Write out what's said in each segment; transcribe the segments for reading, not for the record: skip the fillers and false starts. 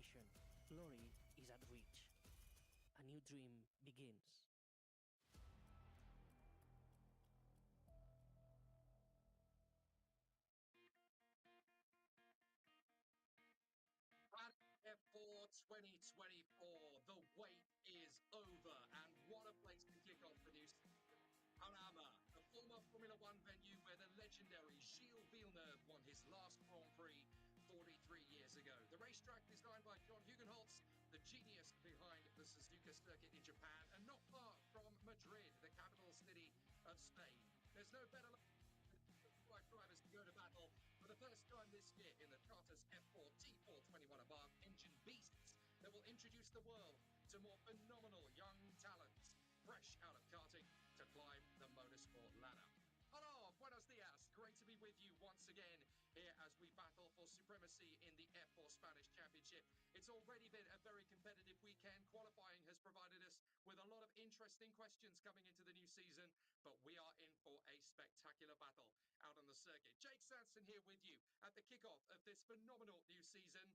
competition, glory is at reach. A new dream begins. F4 2024, the wait is over, and what a place to kick off the new season. Panama, the former Formula One venue where the legendary Gilles Villeneuve won his last Grand Prix 43 years ago. The racetrack designed by John Hugenholtz, the genius behind the Suzuka circuit in Japan, and not far from Madrid, the capital city of Spain. There's no better drivers to go to battle for the first time this year in the Tata's F4 T421 above engine beasts that will introduce the world to more phenomenal young talents fresh out of karting to climb the motorsport ladder. Hello, buenos dias. Great to be with you once again here as we battle for supremacy in the F4 Spanish Championship. It's already been a very competitive weekend. Qualifying has provided us with a lot of interesting questions coming into the new season, but we are in for a spectacular battle out on the circuit. Jake Sanson here with you at the kickoff of this phenomenal new season.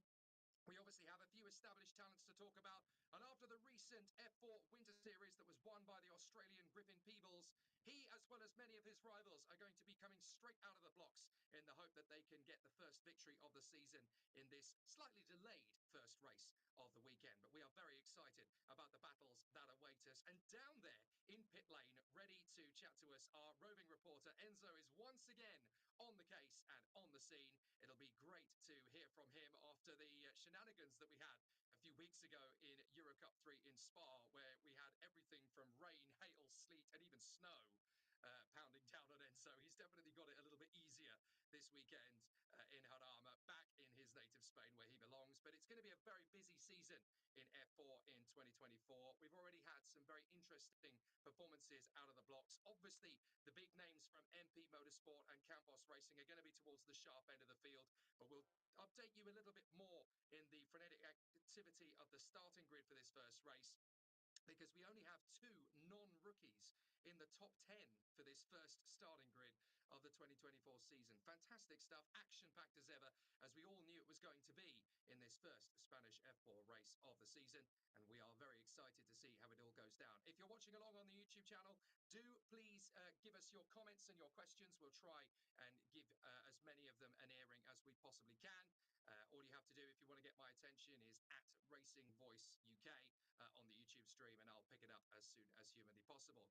We obviously have a few established talents to talk about, and after the recent F4 Winter Series that was won by the Australian Griffin Peebles, he, as well as many of his rivals, are going to be coming straight out of the blocks in the hope that they can get the first victory of the season in this slightly delayed first race of the weekend. But we are very excited about the battles that await us. And down there in pit lane, ready to chat to us, our roving reporter Enzo is once again on the case and on the scene. It'll be great to hear from him after the shenanigans that we had a few weeks ago in Euro Cup 3 in Spa, where we had everything from rain, hail, sleet, and even snow pounding down on Enzo. He's definitely got it a little bit easier this weekend in Jarama, back in his native Spain where he belongs. But it's going to be a very busy season in F4 in 2024. We've already had some very interesting performances out of the blocks. Obviously, the big names from MP Motorsport and Campos Racing are going to be towards the sharp end of the field, but we'll update you a little bit more in the frenetic activity of the starting grid for this first race, because we only have two non-rookies in the top 10 for this first starting grid of the 2024 season. Fantastic stuff, action-packed as ever, as we all knew it was going to be in this first Spanish F4 race of the season, and we are very excited to see how it all goes down. If you're watching along on the YouTube channel, do please give us your comments and your questions. We'll try and give as many of them an airing as we possibly can. All you have to do if you want to get my attention is at Racing Voice UK on the YouTube stream, and I'll pick it up as soon as humanly possible.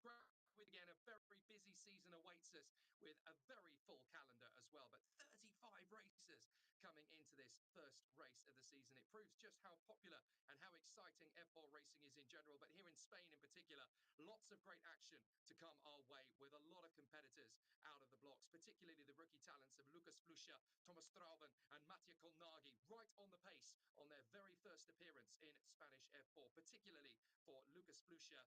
Again, a very busy season awaits us with a very full calendar as well, but 35 races coming into this first race of the season. It proves just how popular and how exciting F4 racing is in general, but here in Spain in particular, lots of great action to come our way with a lot of competitors out of the blocks, particularly the rookie talents of Lucas Flusha, Thomas Strauben and Mattia Colnaghi, right on the pace on their very first appearance in Spanish F4, particularly for Lucas Flusha,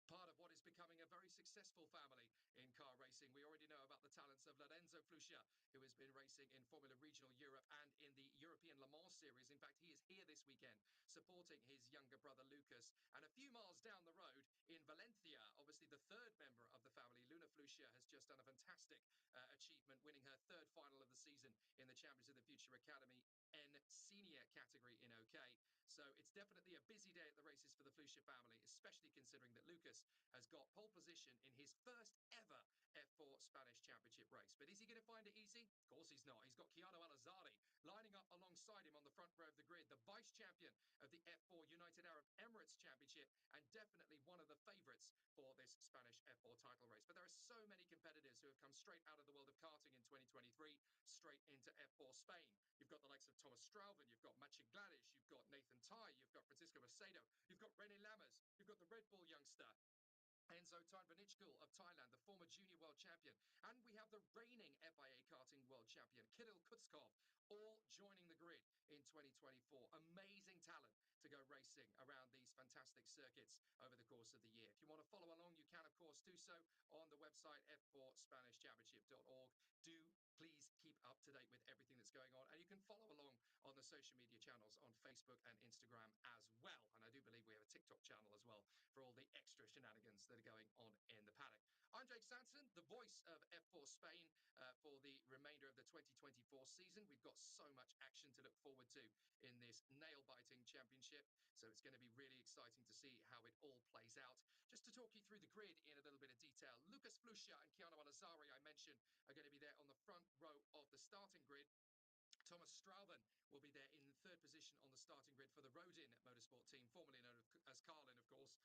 part of what is becoming a very successful family in car racing. We already know about the talents of Lorenzo Flusha, who has been racing in Formula Regional Europe and in the European Le Mans Series. In fact, he is here this weekend supporting his younger brother Lucas. And a few miles down the road in Valencia, obviously the third member of the family, Luna Flusha, has just done a fantastic achievement, winning her third final of the season in the Champions of the Future Academy N senior category in OK. So it's definitely a busy day at the races for the Flusha family, especially considering that Lucas has got pole position in his first ever F4 Spanish Championship race. But is he going to find it easy? Of course he's not. He's got Keanu Alazari lining up alongside him on the front row of the grid, the vice champion of the F4 United Arab Emirates Championship, and definitely one of the favourites for this Spanish F4 title race. But there are so many competitors who have come straight out of the world of karting in 2023, straight into F4 Spain. You've got the likes of Thomas Strauven, you've got Maciej Gladish, you've got Nathan Tai, you've got Francisco Macedo, you've got René Lammers, you've got the Red Bull youngster Enzo Tarnvanichkul of Thailand, the former junior world champion. And we have the reigning FIA karting world champion, Kirill Kutskov, all joining the grid in 2024. Amazing talent to go racing around these fantastic circuits over the course of the year. If you want to follow along, you can, of course, do so on the website f4spanishchampionship.org. Do please keep up to date with everything that's going on. And you can follow along on the social media channels on Facebook and Instagram as well. And I do believe we have a TikTok channel as well for all the extra shenanigans that are going on in the paddock. I'm Jake Sanson, the voice of F4 Spain for the remainder of the 2024 season. We've got so much action to look forward to in this nail-biting championship, so it's going to be really exciting to see how it all plays out. Just to talk you through the grid in a little bit of detail, Lucas Flusha and Chiano Alazzari, I mentioned, are going to be there on the front row of the starting grid. Thomas Strauben will be there in third position on the starting grid for the Rodin Motorsport team, formerly known as Carlin, of course.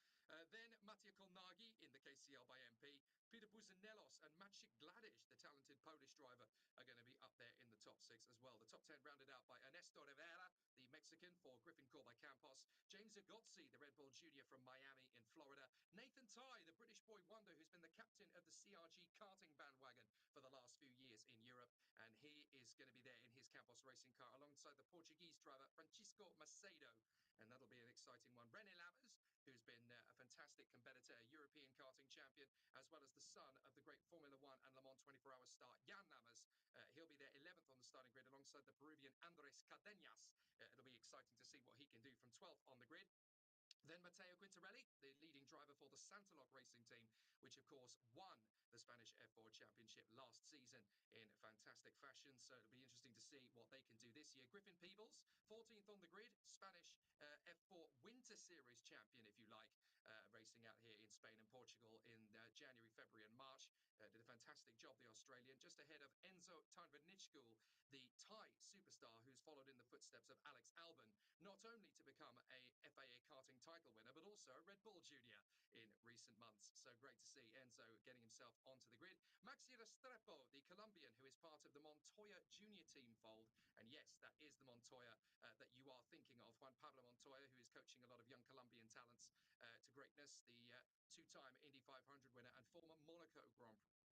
Then Mattia Kolnagi in the KCL by MP. Peter Buzanelos and Maciej Gladish, the talented Polish driver, are going to be up there in the top six as well. The top 10 rounded out by Ernesto Rivera, the Mexican for Griffin Core by Campos. James Agozzi, the Red Bull Junior from Miami in Florida. Nathan Ty, the British boy wonder who's been the captain of the CRG karting bandwagon for the last few years in Europe. And he is going to be there in his Campos racing car alongside the Portuguese driver Francisco Macedo. And that'll be an exciting one. René Lammers, who's been a fantastic competitor, a European karting champion, as well as the son of the great Formula One and Le Mans 24-hour star Jan Lammers. He'll be there 11th on the starting grid alongside the Peruvian Andres Cadenas. It'll be exciting to see what he can do from 12th on the grid. Then Matteo Quintarelli, the leading driver for the Santaloc racing team, which of course won the Spanish F4 Championship last season in fantastic fashion. So it'll be interesting to see what they can do this year. Griffin Peebles, 14th on the grid, Spanish F4 Winter Series champion, if you like, racing out here in Spain and Portugal in January, February and March. Did a fantastic job, the Australian, just ahead of Enzo Tarnvanitschul, the Thai superstar who's followed in the footsteps of Alex Albon, not only to become a FIA karting title winner, but also a Red Bull Junior in recent months. So great to see Enzo getting himself onto the grid. Maxi Restrepo, the Colombian, who is part of the Montoya Junior team fold. And yes, that is the Montoya that you are thinking of. Juan Pablo Montoya, who is coaching a lot of young Colombian talents to greatness, the two-time Indy 500 winner and former Monaco Grand Prix.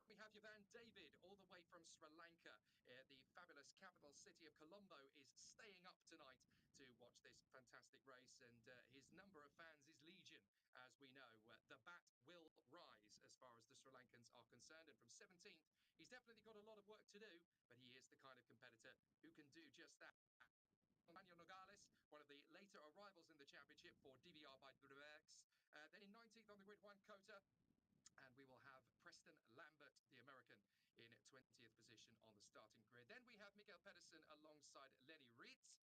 We have Yavan David, all the way from Sri Lanka. The fabulous capital city of Colombo is staying up tonight to watch this fantastic race, and his number of fans is legion, as we know. The bat will rise as far as the Sri Lankans are concerned, and from 17th, he's definitely got a lot of work to do, but he is the kind of competitor who can do just that. Daniel Nogales, one of the later arrivals in the championship for DVR by Druex. Then in 19th on the grid, Juan Cota. And we will have Preston Lambert, the American, in 20th position on the starting grid. Then we have Miguel Pedersen alongside Lenny Ritz.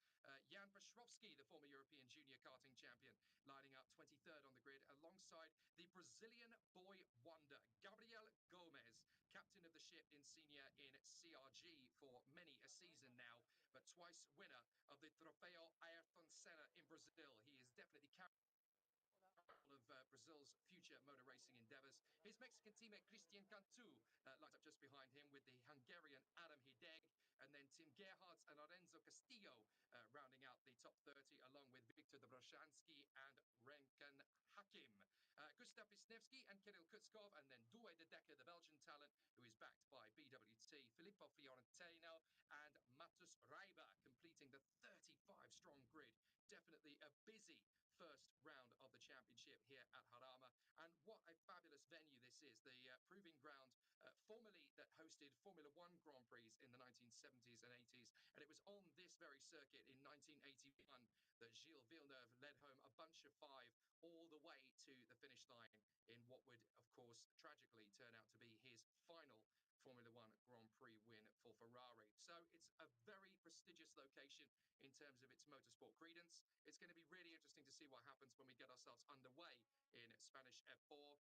Jan Paszkowski, the former European junior karting champion, lining up 23rd on the grid alongside the Brazilian boy wonder, Gabriel Gomez, captain of the ship insignia in CRG for many a season now, but twice winner of the Trofeo Ayrton Senna in Brazil. He is definitely carrying of Brazil's future motor racing endeavours. His Mexican teammate Christian Cantu lines up just behind him with the Hungarian Adam Hideg, and then Tim Gerhardt and Lorenzo Castillo rounding out the top 30, along with Viktor Dobroshansky and Renken Hakim. Gustav Wisniewski and Kirill Kutskov, and then Douwe de Decker, the Belgian talent, who is backed by BWT, Filippo Fiorentino and Matus Reiber, completing the 35-strong grid. Definitely a busy first round of the championship here at Jarama. And what a fabulous venue this is. The proving ground formerly that hosted Formula One Grand Prix in the 1970s and 80s. And it was on this very circuit in 1981 that Gilles Villeneuve led home a bunch of five all the way to the finish line in what would, of course, tragically turn out to be his final Formula One Grand Prix win for Ferrari. So it's a very prestigious location in terms of its motorsport credence. It's going to be really interesting to see what happens when we get ourselves underway in Spanish F4.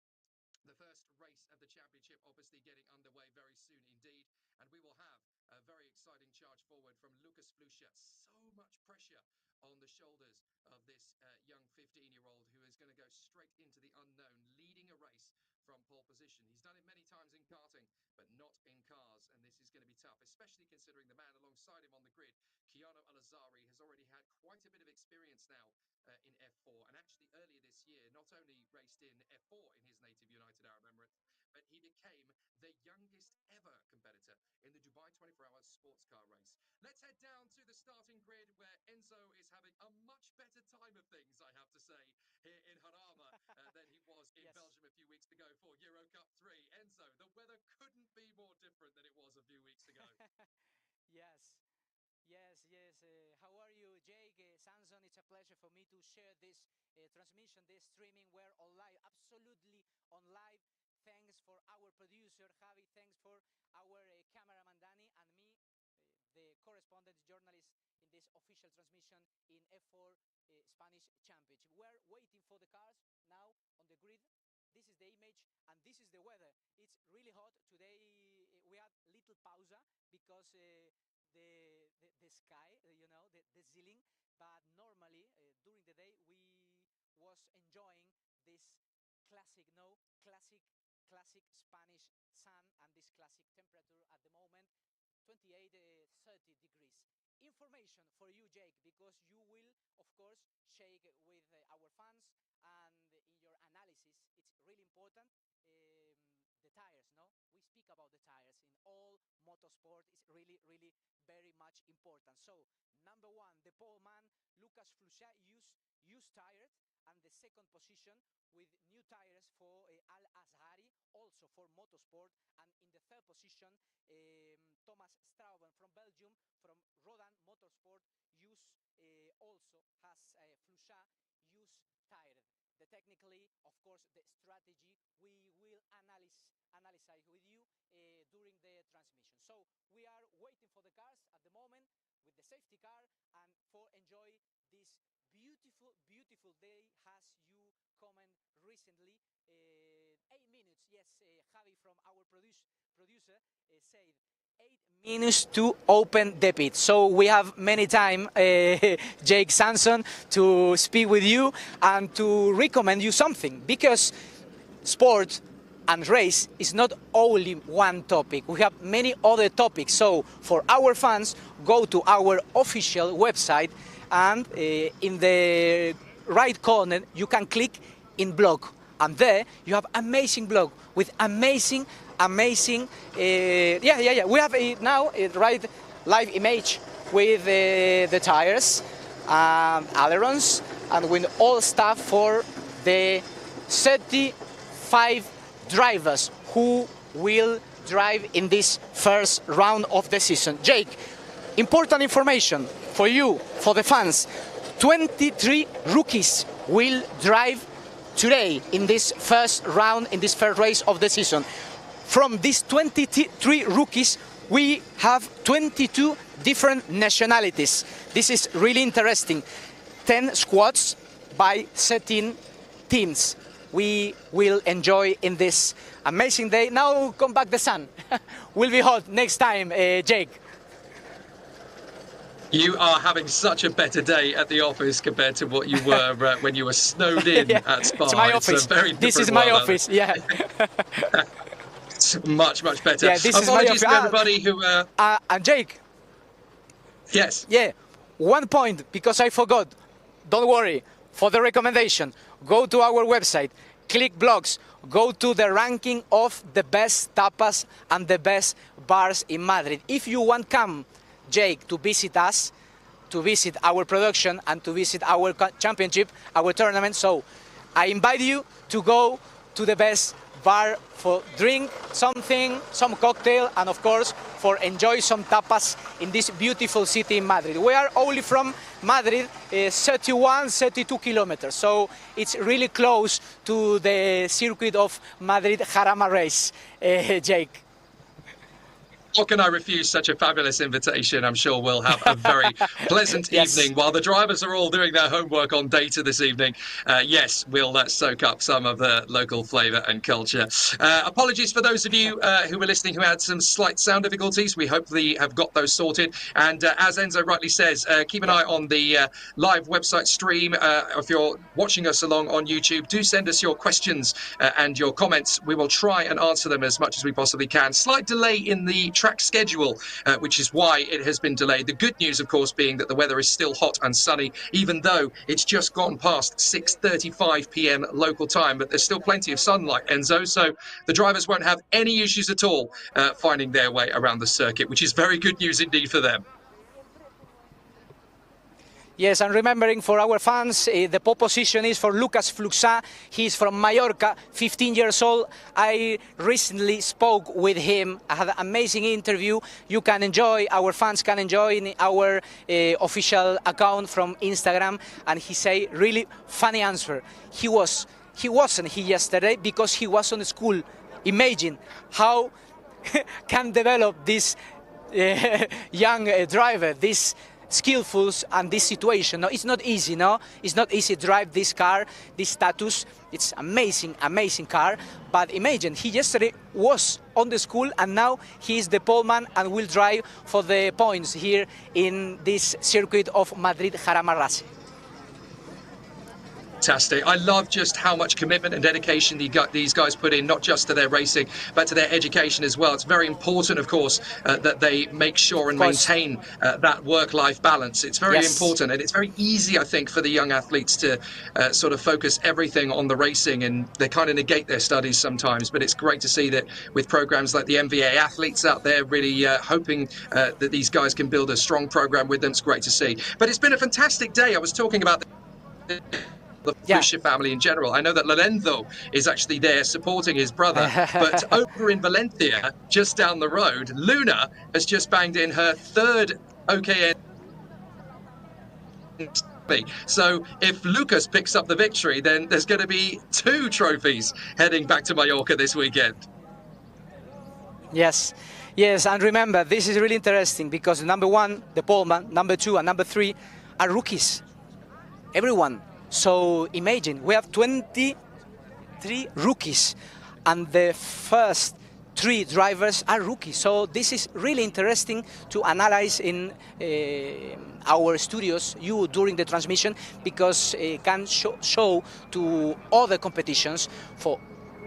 The first race of the championship obviously getting underway very soon indeed, and we will have a very exciting charge forward from Lucas Flusha. So much pressure on the shoulders of this young 15-year-old who is going to go straight into the unknown, leading a race from pole position. He's done it many times in karting, but not in cars, and this is going to be tough, especially considering the man alongside him on the grid, Chiano Alazzari, has already had quite a bit of experience now in F4, and actually earlier this year not only raced in F4 in his native United Arab Emirates, but he became the youngest ever competitor in the Dubai 24-hour sports car race. Let's head down to the starting grid where Enzo is having a much better time of things, I have to say, here in Jarama than he was in Yes. Belgium a few weeks ago for Euro Cup 3. Enzo, the weather couldn't be more different than it was a few weeks ago. Yes. Yes, yes. How are you, Jake? Samson, it's a pleasure for me to share this transmission, this streaming. We're on live, absolutely on live. Thanks for our producer, Javi. Thanks for our cameraman, Danny, and me, the correspondent journalist in this official transmission in F4 Spanish Championship. We're waiting for the cars now on the grid. This is the image, and this is the weather. It's really hot today. We had little pausa because the sky, the ceiling. But normally during the day we was enjoying this classic, no, classic Spanish sun and this classic temperature at the moment, 28, 30 degrees. Information for you, Jake, because you will, of course, shake with our fans, and in your analysis, it's really important. The tires, no? We speak about the tires in all motorsport. It's really very much important. So, number one, the pole man, Lucas Flusha, used tires, and the second position with new tires for Al Azhari, also for motorsport. And in the third position, Thomas Strauben from Belgium, from Rodan Motorsport, use also has Flusha use tire. The technically, of course, the strategy we will analyze with you during the transmission. So we are waiting for the cars at the moment with the safety car, and for enjoy this beautiful day as you comment recently. 8 minutes, yes, Javi from our producer said 8 minutes to open the pit. So we have many time, Jake Sanson, to speak with you and to recommend you something, because sport and race is not only one topic. We have many other topics. So for our fans, go to our official website, and in the right corner you can click in blog, and there you have amazing blog with amazing we have now a right live image with the tires and ailerons, and with all stuff for the 35 drivers who will drive in this first round of the season. Jake, important information for you, for the fans. 23 rookies will drive today in this first round, in this first race of the season. From these 23 rookies, we have 22 different nationalities. This is really interesting. 10 squads by 13 teams. We will enjoy in this amazing day. Now come back the sun. Will be hot next time, Jake. You are having such a better day at the office compared to what you were when you were snowed in Yeah, at Spa. it's my office. This is my office, yeah. It's much better. Yeah, this Apologies is my to everybody who... and Jake. Yes. Yeah, 1 point, because I forgot. Don't worry. For the recommendation, go to our website, click blogs, go to the ranking of the best tapas and the best bars in Madrid. If you want come, Jake, to visit us, to visit our production and to visit our championship, our tournament, so I invite you to go to the best bar for drink something, some cocktail, and of course for enjoy some tapas in this beautiful city in Madrid. We are only from Madrid, 32 kilometers, so it's really close to the circuit of Madrid Jarama race, Jake. How can I refuse such a fabulous invitation? I'm sure we'll have a very pleasant Yes. evening while the drivers are all doing their homework on data this evening. Yes, we'll soak up some of the local flavour and culture. Apologies for those of you who were listening who had some slight sound difficulties. We hopefully have got those sorted. And as Enzo rightly says, keep an eye on the live website stream. If you're watching us along on YouTube, do send us your questions and your comments. We will try and answer them as much as we possibly can. Slight delay in the track schedule, which is why it has been delayed. The good news, of course, being that the weather is still hot and sunny, even though it's just gone past 6:35 p.m. local time, but there's still plenty of sunlight, Enzo, so the drivers won't have any issues at all finding their way around the circuit, which is very good news indeed for them. Yes, and remembering for our fans, the pole position is for Lucas Fluxà. He's from Mallorca, 15 years old. I recently spoke with him. I had an amazing interview. You can enjoy, our fans can enjoy in our official account from Instagram. And he say really funny answer. He wasn't here yesterday because he was on school. Imagine how can develop this young driver, this skillfuls and this situation. No, it's not easy. No, it's not easy to drive this car, this status. It's amazing, amazing car. But imagine he yesterday was on the school and now he is the poleman and will drive for the points here in this circuit of Madrid Jarama Racing. Fantastic. I love just how much commitment and dedication these guys put in, not just to their racing, but to their education as well. It's very important, of course, that they make sure and maintain that work-life balance. It's very important, and it's very easy, I think, for the young athletes to sort of focus everything on the racing, and they kind of negate their studies sometimes. But it's great to see that with programs like the MVA athletes out there really hoping that these guys can build a strong program with them. It's great to see. But it's been a fantastic day. I was talking about the Fluxà family in general. I know that Lorenzo is actually there supporting his brother, but over in Valencia, just down the road, Luna has just banged in her third OKN. So if Lucas picks up the victory, then there's going to be 2 trophies heading back to Mallorca this weekend. Yes, and remember, this is really interesting because number 1, the poleman, number 2 and number 3 are rookies. Everyone. So imagine, we have 23 rookies and the first 3 drivers are rookies. So this is really interesting to analyze in our studios, you during the transmission, because it can show to other competitions, for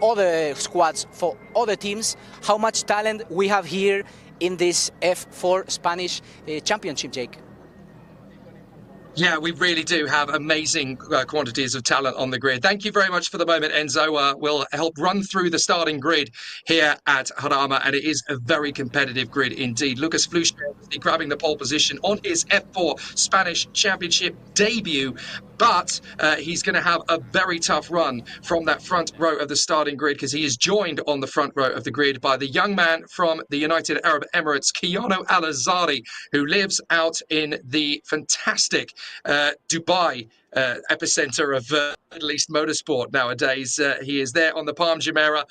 other squads, for other teams, how much talent we have here in this F4 Spanish Championship, Jake. Yeah, we really do have amazing quantities of talent on the grid. Thank you very much for the moment, Enzo. We'll help run through the starting grid here at Jarama, and it is a very competitive grid indeed. Lucas Fluxà grabbing the pole position on his F4 Spanish Championship debut, but he's going to have a very tough run from that front row of the starting grid because he is joined on the front row of the grid by the young man from the United Arab Emirates, Kiano Al-Azari, who lives out in the fantastic Dubai epicenter of Middle East motorsport nowadays. He is there on the Palm Jumeirah,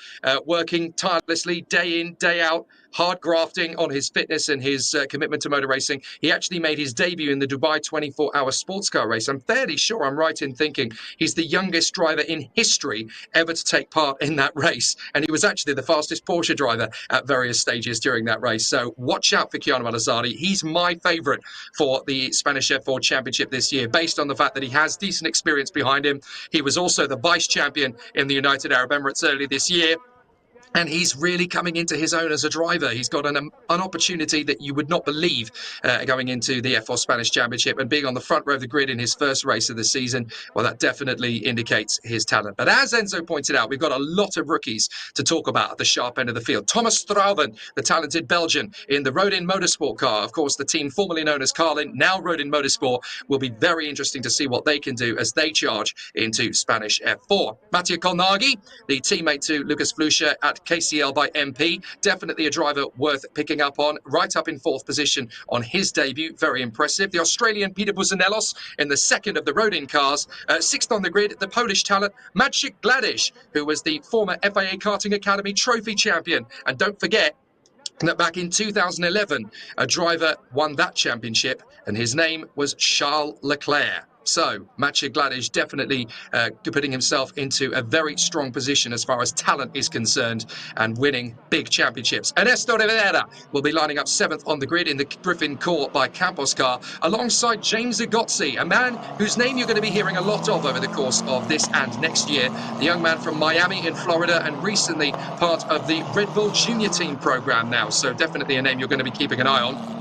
working tirelessly day in, day out, hard grafting on his fitness and his commitment to motor racing. He actually made his debut in the Dubai 24-hour sports car race. I'm fairly sure I'm right in thinking he's the youngest driver in history ever to take part in that race. And he was actually the fastest Porsche driver at various stages during that race. So watch out for Kiano Al-Azari. He's my favourite for the Spanish F4 Championship this year, based on the fact that he has decent experience behind him. He was also the vice champion in the United Arab Emirates earlier this year. And he's really coming into his own as a driver. He's got an opportunity that you would not believe going into the F4 Spanish Championship and being on the front row of the grid in his first race of the season. Well, that definitely indicates his talent. But as Enzo pointed out, we've got a lot of rookies to talk about at the sharp end of the field. Thomas Strauven, the talented Belgian in the Rodin Motorsport car. Of course, the team formerly known as Carlin, now Rodin Motorsport, will be very interesting to see what they can do as they charge into Spanish F4. Mattia Colnaghi, the teammate to Lucas Fluxà at KCL by MP, definitely a driver worth picking up on, right up in 4th position on his debut, very impressive. The Australian Peter Buzanelos in the 2nd of the Rodin cars, 6th on the grid, the Polish talent Maciej Gladish, who was the former FIA Karting Academy trophy champion. And don't forget that back in 2011, a driver won that championship, and his name was Charles Leclerc. So, Maciej Gladish definitely putting himself into a very strong position as far as talent is concerned and winning big championships. Ernesto Rivera will be lining up 7th on the grid in the Griffin Core by Campos car alongside James Igozzi, a man whose name you're going to be hearing a lot of over the course of this and next year. The young man from Miami in Florida and recently part of the Red Bull Junior Team program now. So definitely a name you're going to be keeping an eye on.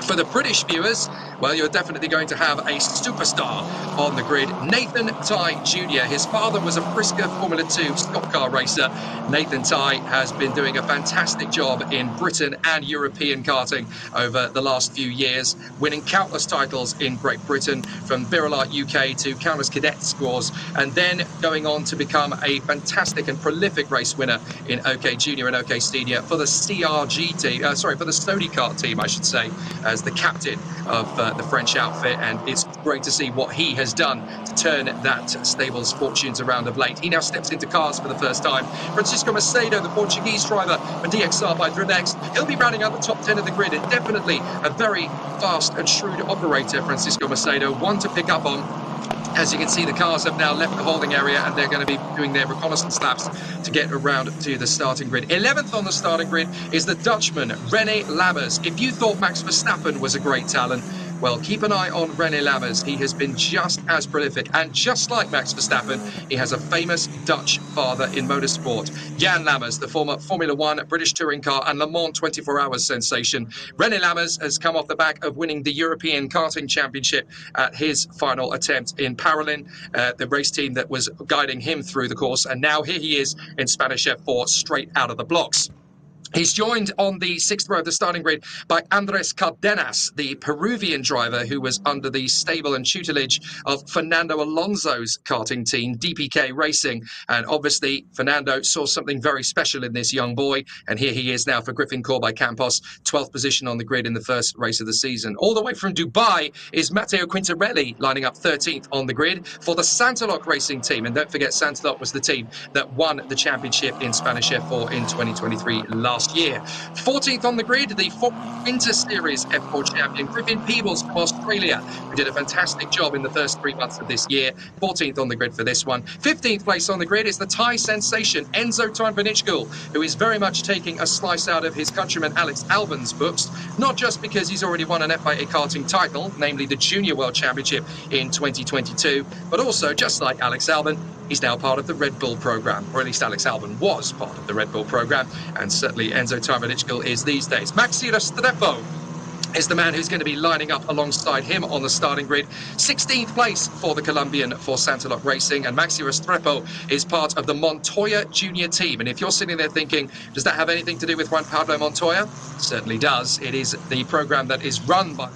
For the British viewers, well, you're definitely going to have a superstar on the grid. Nathan Tighe Jr. His father was a Frisker Formula 2 stock car racer. Nathan Tighe has been doing a fantastic job in Britain and European karting over the last few years, winning countless titles in Great Britain, from Virelite UK to countless cadet scores, and then going on to become a fantastic and prolific race winner in OK Junior and OK Senior for the CRG team, for the Stody Kart team, I should say, as the captain of the French outfit. And it's great to see what he has done to turn that stable's fortunes around of late. He now steps into cars for the first time. Francisco Macedo, the Portuguese driver for DXR by Drivex, he'll be rounding out the top 10 of the grid, and definitely a very fast and shrewd operator, Francisco Macedo, one to pick up on. As you can see, the cars have now left the holding area, and they're going to be doing their reconnaissance laps to get around to the starting grid. 11th on the starting grid is the Dutchman, René Lammers. If you thought Max Verstappen was a great talent, well, keep an eye on René Lammers. He has been just as prolific, and just like Max Verstappen, he has a famous Dutch father in motorsport. Jan Lammers, the former Formula 1 British touring car and Le Mans 24 Hours sensation. René Lammers has come off the back of winning the European Karting Championship at his final attempt in Parolin, the race team that was guiding him through the course, and now here he is in Spanish F4 straight out of the blocks. He's joined on the 6th row of the starting grid by Andres Cardenas, the Peruvian driver who was under the stable and tutelage of Fernando Alonso's karting team, DPK Racing. And obviously, Fernando saw something very special in this young boy. And here he is now for Griffin Core by Campos, 12th position on the grid in the first race of the season. All the way from Dubai is Matteo Quintarelli, lining up 13th on the grid for the Santalok Racing team. And don't forget, Santalok was the team that won the championship in Spanish F4 in 2023 last year. 14th on the grid, the Winter Series F4 champion, Griffin Peebles from Australia, who did a fantastic job in the first 3 months of this year. 14th on the grid for this one. 15th place on the grid is the Thai sensation, Enzo Tynvanitschkel, who is very much taking a slice out of his countryman Alex Albon's books, not just because he's already won an FIA karting title, namely the Junior World Championship in 2022, but also, just like Alex Albon, he's now part of the Red Bull program, or at least Alex Albon was part of the Red Bull program, and certainly Enzo Tynvanitschkel is these days. Maxi Restrepo is the man who's going to be lining up alongside him on the starting grid. 16th place for the Colombian for Santalok Racing, and Maxi Restrepo is part of the Montoya Junior team. And if you're sitting there thinking, does that have anything to do with Juan Pablo Montoya? It certainly does. It is the program that is run by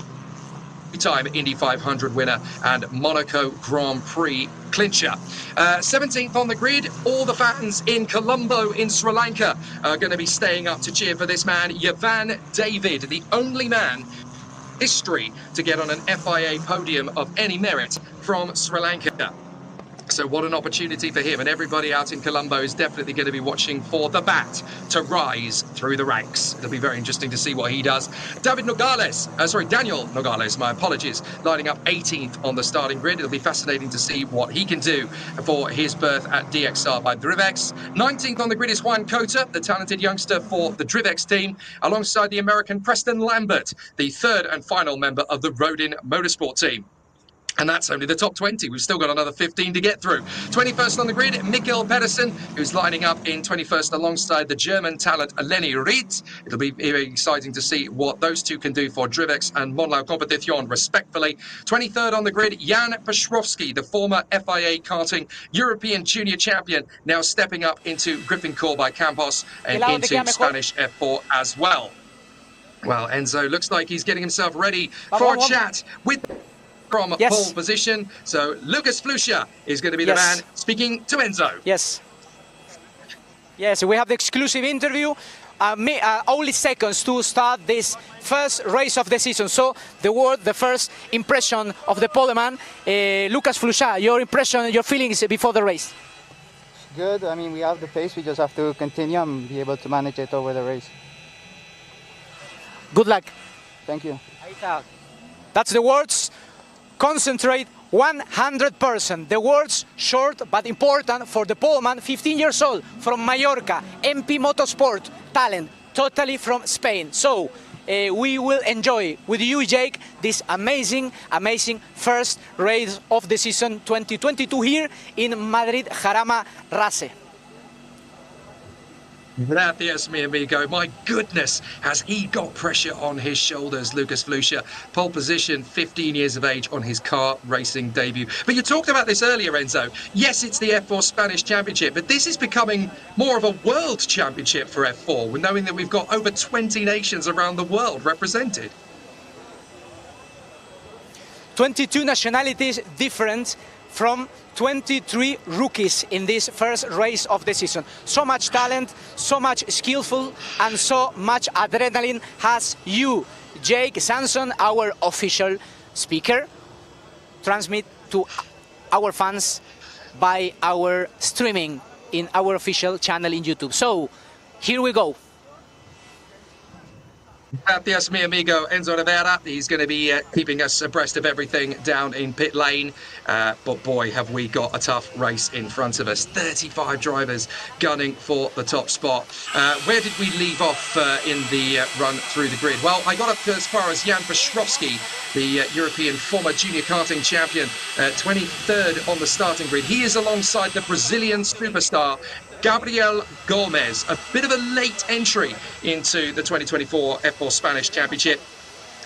two-time Indy 500 winner and Monaco Grand Prix clincher. 17th on the grid, all the fans in Colombo in Sri Lanka are going to be staying up to cheer for this man, Yavan David, the only man in history to get on an FIA podium of any merit from Sri Lanka. So what an opportunity for him, and everybody out in Colombo is definitely going to be watching for the bat to rise through the ranks. It'll be very interesting to see what he does. Daniel Nogales, my apologies, lining up 18th on the starting grid. It'll be fascinating to see what he can do for his berth at DXR by Drivex. 19th on the grid is Juan Cota, the talented youngster for the Drivex team, alongside the American Preston Lambert, the third and final member of the Rodin Motorsport team. And that's only the top 20. We've still got another 15 to get through. 21st on the grid, Mikkel Pedersen, who's lining up in 21st alongside the German talent Lenny Ried. It'll be very exciting to see what those two can do for Drivex and Monlau Competition, respectfully. 23rd on the grid, Jan Paszkowski, the former FIA karting European Junior champion, now stepping up into Griffin Core by Campos and into Spanish F4 as well. Well, Enzo looks like he's getting himself ready for a chat with from pole position. So Lucas Flusha is going to be the man speaking to Enzo. Yes, we have the exclusive interview. Only seconds to start this first race of the season. So the first impression of the poleman, Lucas Flusha, your impression, your feelings before the race? Good. I mean, we have the pace. We just have to continue and be able to manage it over the race. Good luck. Thank you. That's the words. Concentrate 100%. The words short but important for the poleman, 15 years old, from Mallorca, MP Motorsport, talent, totally from Spain. So we will enjoy with you, Jake, this amazing first race of the season 2022 here in Madrid, Jarama Race. Gracias, mi amigo. My goodness, has he got pressure on his shoulders, Lucas Flusha. Pole position, 15 years of age on his car racing debut. But you talked about this earlier, Enzo. Yes, it's the F4 Spanish Championship, but this is becoming more of a world championship for F4, knowing that we've got over 20 nations around the world represented. 22 nationalities different from 23 rookies in this first race of the season. So much talent, so much skillful, and so much adrenaline has you, Jake Sanson, our official speaker, transmit to our fans by our streaming in our official channel in YouTube. So, here we go. Gracias, mi amigo Enzo Rivera. He's going to be keeping us abreast of everything down in pit lane. But boy, have we got a tough race in front of us. 35 drivers gunning for the top spot. Where did we leave off in the run through the grid? Well, I got up as far as Jan Piotrowski, the European former junior karting champion, 23rd on the starting grid. He is alongside the Brazilian superstar Gabriel Gomez, a bit of a late entry into the 2024 F4 Spanish Championship.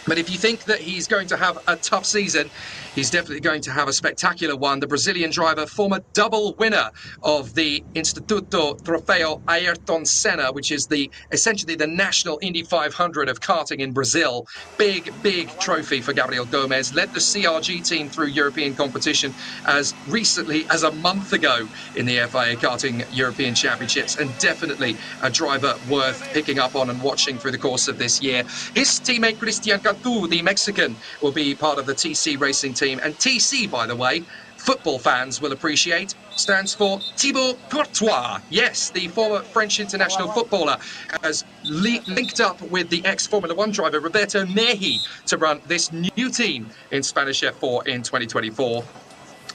But if you think that he's going to have a tough season, he's definitely going to have a spectacular one. The Brazilian driver, former double winner of the Instituto Trofeo Ayrton Senna, which is essentially the national Indy 500 of karting in Brazil. Big, big trophy for Gabriel Gomez. Led the CRG team through European competition as recently as a month ago in the FIA Karting European Championships, and definitely a driver worth picking up on and watching through the course of this year. His teammate Christian Cantu, the Mexican, will be part of the TC racing team. And TC, by the way, football fans will appreciate, stands for Thibaut Courtois. Yes, the former French international footballer has linked up with the ex-Formula 1 driver Roberto Mehi to run this new team in Spanish F4 in 2024.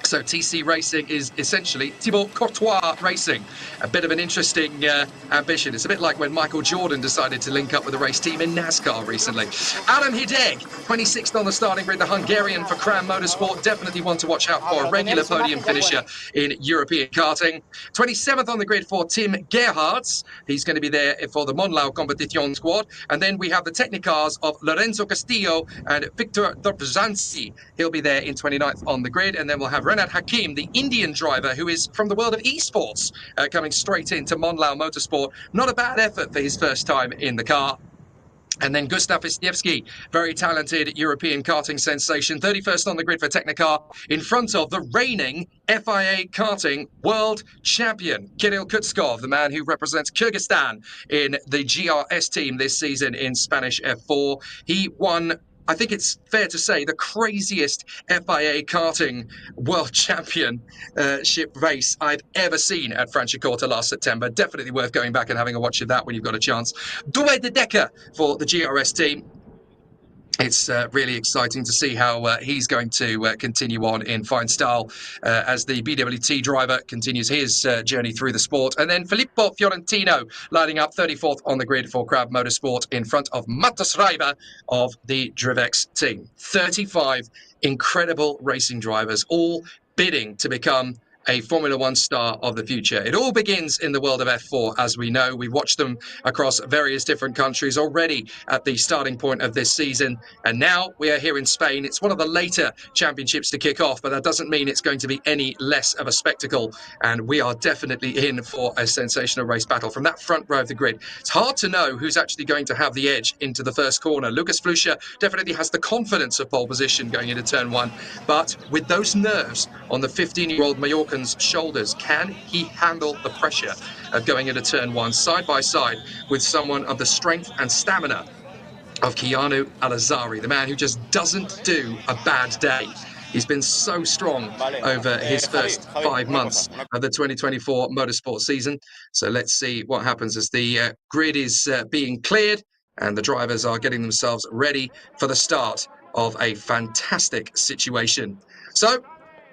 So TC Racing is essentially Thibaut Courtois Racing. A bit of an interesting ambition. It's a bit like when Michael Jordan decided to link up with a race team in NASCAR recently. Adam Hideg, 26th on the starting grid, the Hungarian for Kram Motorsport. Definitely one to watch out for, a regular podium finisher in European karting. 27th on the grid for Tim Gerhards. He's going to be there for the Monlau Competition squad. And then we have the Technicars of Lorenzo Castillo and Victor Dobrzanski. He'll be there in 29th on the grid. And then we'll have Renat Hakim, the Indian driver who is from the world of esports, coming straight into Monlau Motorsport. Not a bad effort for his first time in the car. And then Gustav Istevsky, very talented European karting sensation, 31st on the grid for Technicar, in front of the reigning FIA karting world champion, Kirill Kutskov, the man who represents Kyrgyzstan in the GRS team this season in Spanish F4. He won, I think it's fair to say, the craziest FIA karting world championship race I've ever seen at Franciacorta last September. Definitely worth going back and having a watch of that when you've got a chance. Due de Decker for the GRS team. It's really exciting to see how he's going to continue on in fine style as the BWT driver continues his journey through the sport. And then Filippo Fiorentino lining up 34th on the grid for Crab Motorsport in front of Matas Reiber of the Drivex team. 35 incredible racing drivers, all bidding to become a Formula One star of the future. It all begins in the world of F4, as we know. We've watched them across various different countries already at the starting point of this season. And now we are here in Spain. It's one of the later championships to kick off, but that doesn't mean it's going to be any less of a spectacle. And we are definitely in for a sensational race battle. From that front row of the grid, it's hard to know who's actually going to have the edge into the first corner. Lucas Flusha definitely has the confidence of pole position going into turn one, but with those nerves on the 15-year-old Mallorcan shoulders, can he handle the pressure of going into turn one side by side with someone of the strength and stamina of Keanu Alazari, the man who just doesn't do a bad day? He's been so strong over his first 5 months of the 2024 motorsport season. So let's see what happens as the grid is being cleared and the drivers are getting themselves ready for the start of a fantastic situation. So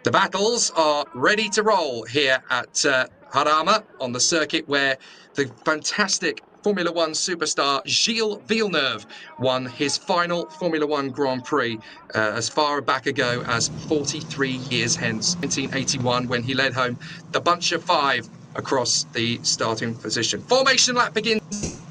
the battles are ready to roll here at Jarama on the circuit where the fantastic Formula One superstar Gilles Villeneuve won his final Formula One Grand Prix as far back ago as 43 years hence, 1981, when he led home the bunch of five across the starting position. Formation lap begins,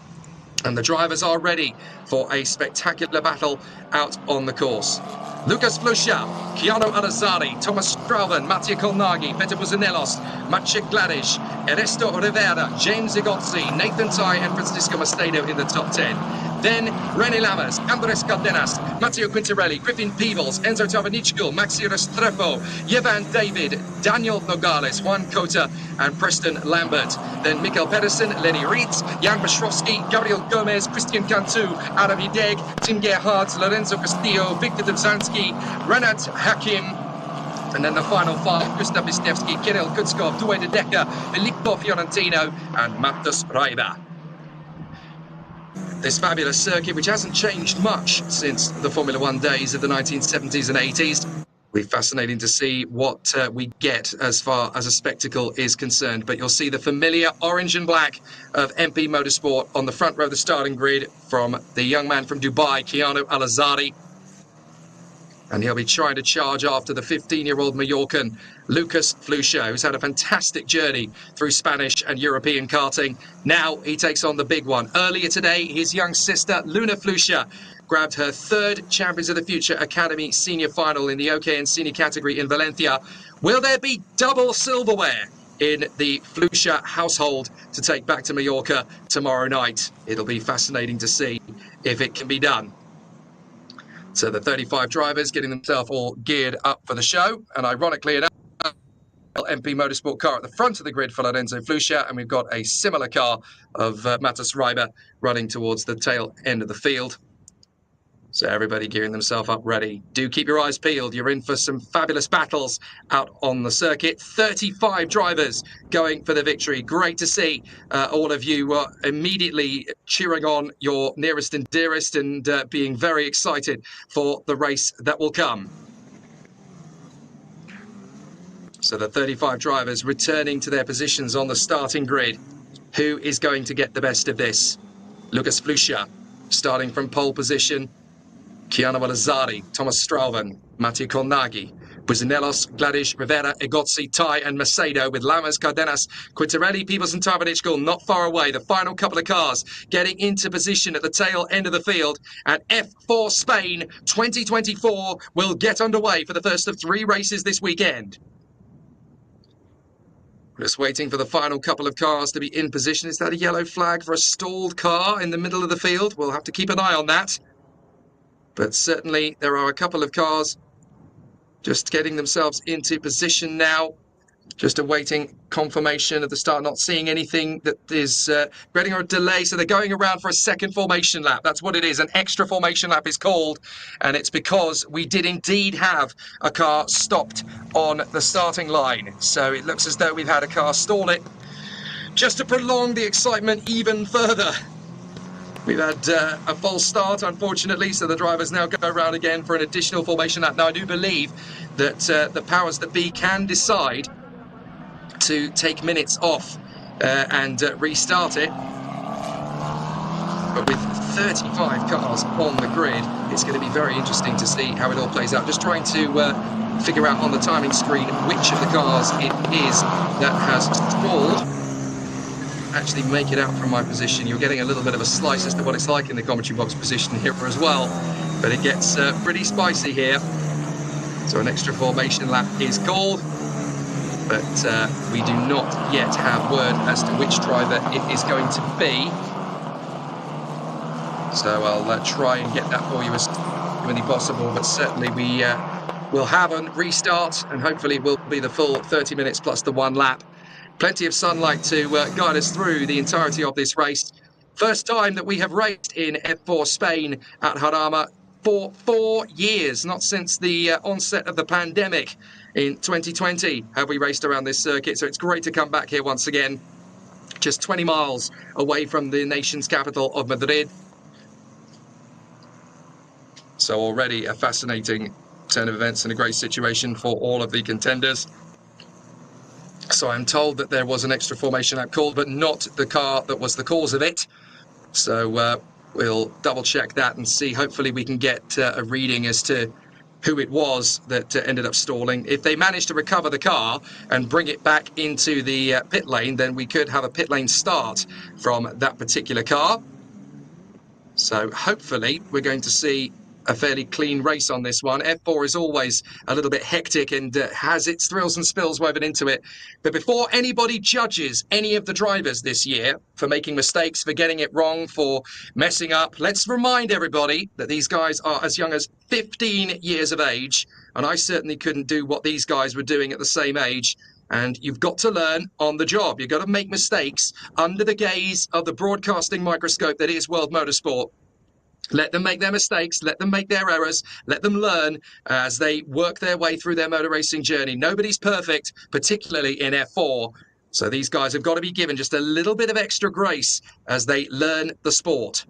and the drivers are ready for a spectacular battle out on the course. Lucas Flusha, Keanu Alazzari, Thomas Strauven, Mattia Colnaghi, Peter Buzanelos, Maciek Gladish, Ernesto Rivera, James Igozzi, Nathan Tai and Francisco Mastado in the top 10. Then René Lammers, Andres Cardenas, Matteo Quintarelli, Griffin Peebles, Enzo Tavernickel, Maxi Restrepo, Yevan David, Daniel Nogales, Juan Cota and Preston Lambert. Then Mikael Pedersen, Lenny Reitz, Jan Bashrovsky, Gabriel Gomez, Christian Cantu, Adam Hideg, Tim Gerhardt, Lorenzo Castillo, Victor Dubzanski, Renat Hakim, and then the final five, Gustav Wisniewski, Kirill Kutskov, Due de Decker, Filippo Fiorentino and Matus Reiber. This fabulous circuit, which hasn't changed much since the Formula One days of the 1970s and 80s. It'll be fascinating to see what we get as far as a spectacle is concerned. But you'll see the familiar orange and black of MP Motorsport on the front row of the starting grid from the young man from Dubai, Keanu Alazzari. And he'll be trying to charge after the 15-year-old Mallorcan, Lucas Flusha, who's had a fantastic journey through Spanish and European karting. Now he takes on the big one. Earlier today, his young sister, Luna Flusha, grabbed her third Champions of the Future Academy senior final in the OKN senior category in Valencia. Will there be double silverware in the Flusha household to take back to Mallorca tomorrow night? It'll be fascinating to see if it can be done. So the 35 drivers getting themselves all geared up for the show. And ironically enough, MP Motorsport car at the front of the grid for Lorenzo Flusha. And we've got a similar car of Matus Reiber running towards the tail end of the field. So everybody gearing themselves up ready. Do keep your eyes peeled. You're in for some fabulous battles out on the circuit. 35 drivers going for the victory. Great to see all of you immediately cheering on your nearest and dearest and being very excited for the race that will come. So the 35 drivers returning to their positions on the starting grid. Who is going to get the best of this? Lucas Flusha starting from pole position. Keanu Alazzari, Thomas Strauven, Mattia Colnaghi, Buzanelos, Gladish, Rivera, Igozzi, Tai and Macedo with Lammers, Cardenas, Quintarelli, Peebles and Tavernickel not far away. The final couple of cars getting into position at the tail end of the field. And F4 Spain 2024 will get underway for the first of 3 races this weekend. Just waiting for the final couple of cars to be in position. Is that a yellow flag for a stalled car in the middle of the field? We'll have to keep an eye on that. But certainly there are a couple of cars just getting themselves into position now. Just awaiting confirmation at the start, not seeing anything that is creating a delay. So they're going around for a second formation lap. That's what it is. An extra formation lap is called. And it's because we did indeed have a car stopped on the starting line. So it looks as though we've had a car stall it just to prolong the excitement even further. We've had a false start, unfortunately, so the drivers now go around again for an additional formation lap. Now, I do believe that the powers that be can decide to take minutes off and restart it. But with 35 cars on the grid, it's going to be very interesting to see how it all plays out. Just trying to figure out on the timing screen which of the cars it is that has stalled. Actually make it out from my position. You're getting a little bit of a slice as to what it's like in the commentary box position here as well, but it gets pretty spicy here. So an extra formation lap is called, but we do not yet have word as to which driver it is going to be. So I'll try and get that for you as humanly possible, but certainly we will have a restart and hopefully it will be the full 30 minutes plus the 1 lap. Plenty of sunlight to guide us through the entirety of this race. First time that we have raced in F4 Spain at Jarama for 4 years, not since the onset of the pandemic in 2020 have we raced around this circuit. So it's great to come back here once again, just 20 miles away from the nation's capital of Madrid. So already a fascinating turn of events and a great situation for all of the contenders. So I'm told that there was an extra formation lap called, but not the car that was the cause of it. So we'll double check that and see. Hopefully we can get a reading as to who it was that ended up stalling. If they manage to recover the car and bring it back into the pit lane, then we could have a pit lane start from that particular car. So hopefully we're going to see a fairly clean race on this one. F4 is always a little bit hectic and has its thrills and spills woven into it. But before anybody judges any of the drivers this year for making mistakes, for getting it wrong, for messing up, let's remind everybody that these guys are as young as 15 years of age. And I certainly couldn't do what these guys were doing at the same age. And you've got to learn on the job. You've got to make mistakes under the gaze of the broadcasting microscope that is World Motorsport. Let them make their mistakes, let them make their errors, let them learn as they work their way through their motor racing journey. Nobody's perfect, particularly in F4. So these guys have got to be given just a little bit of extra grace as they learn the sport.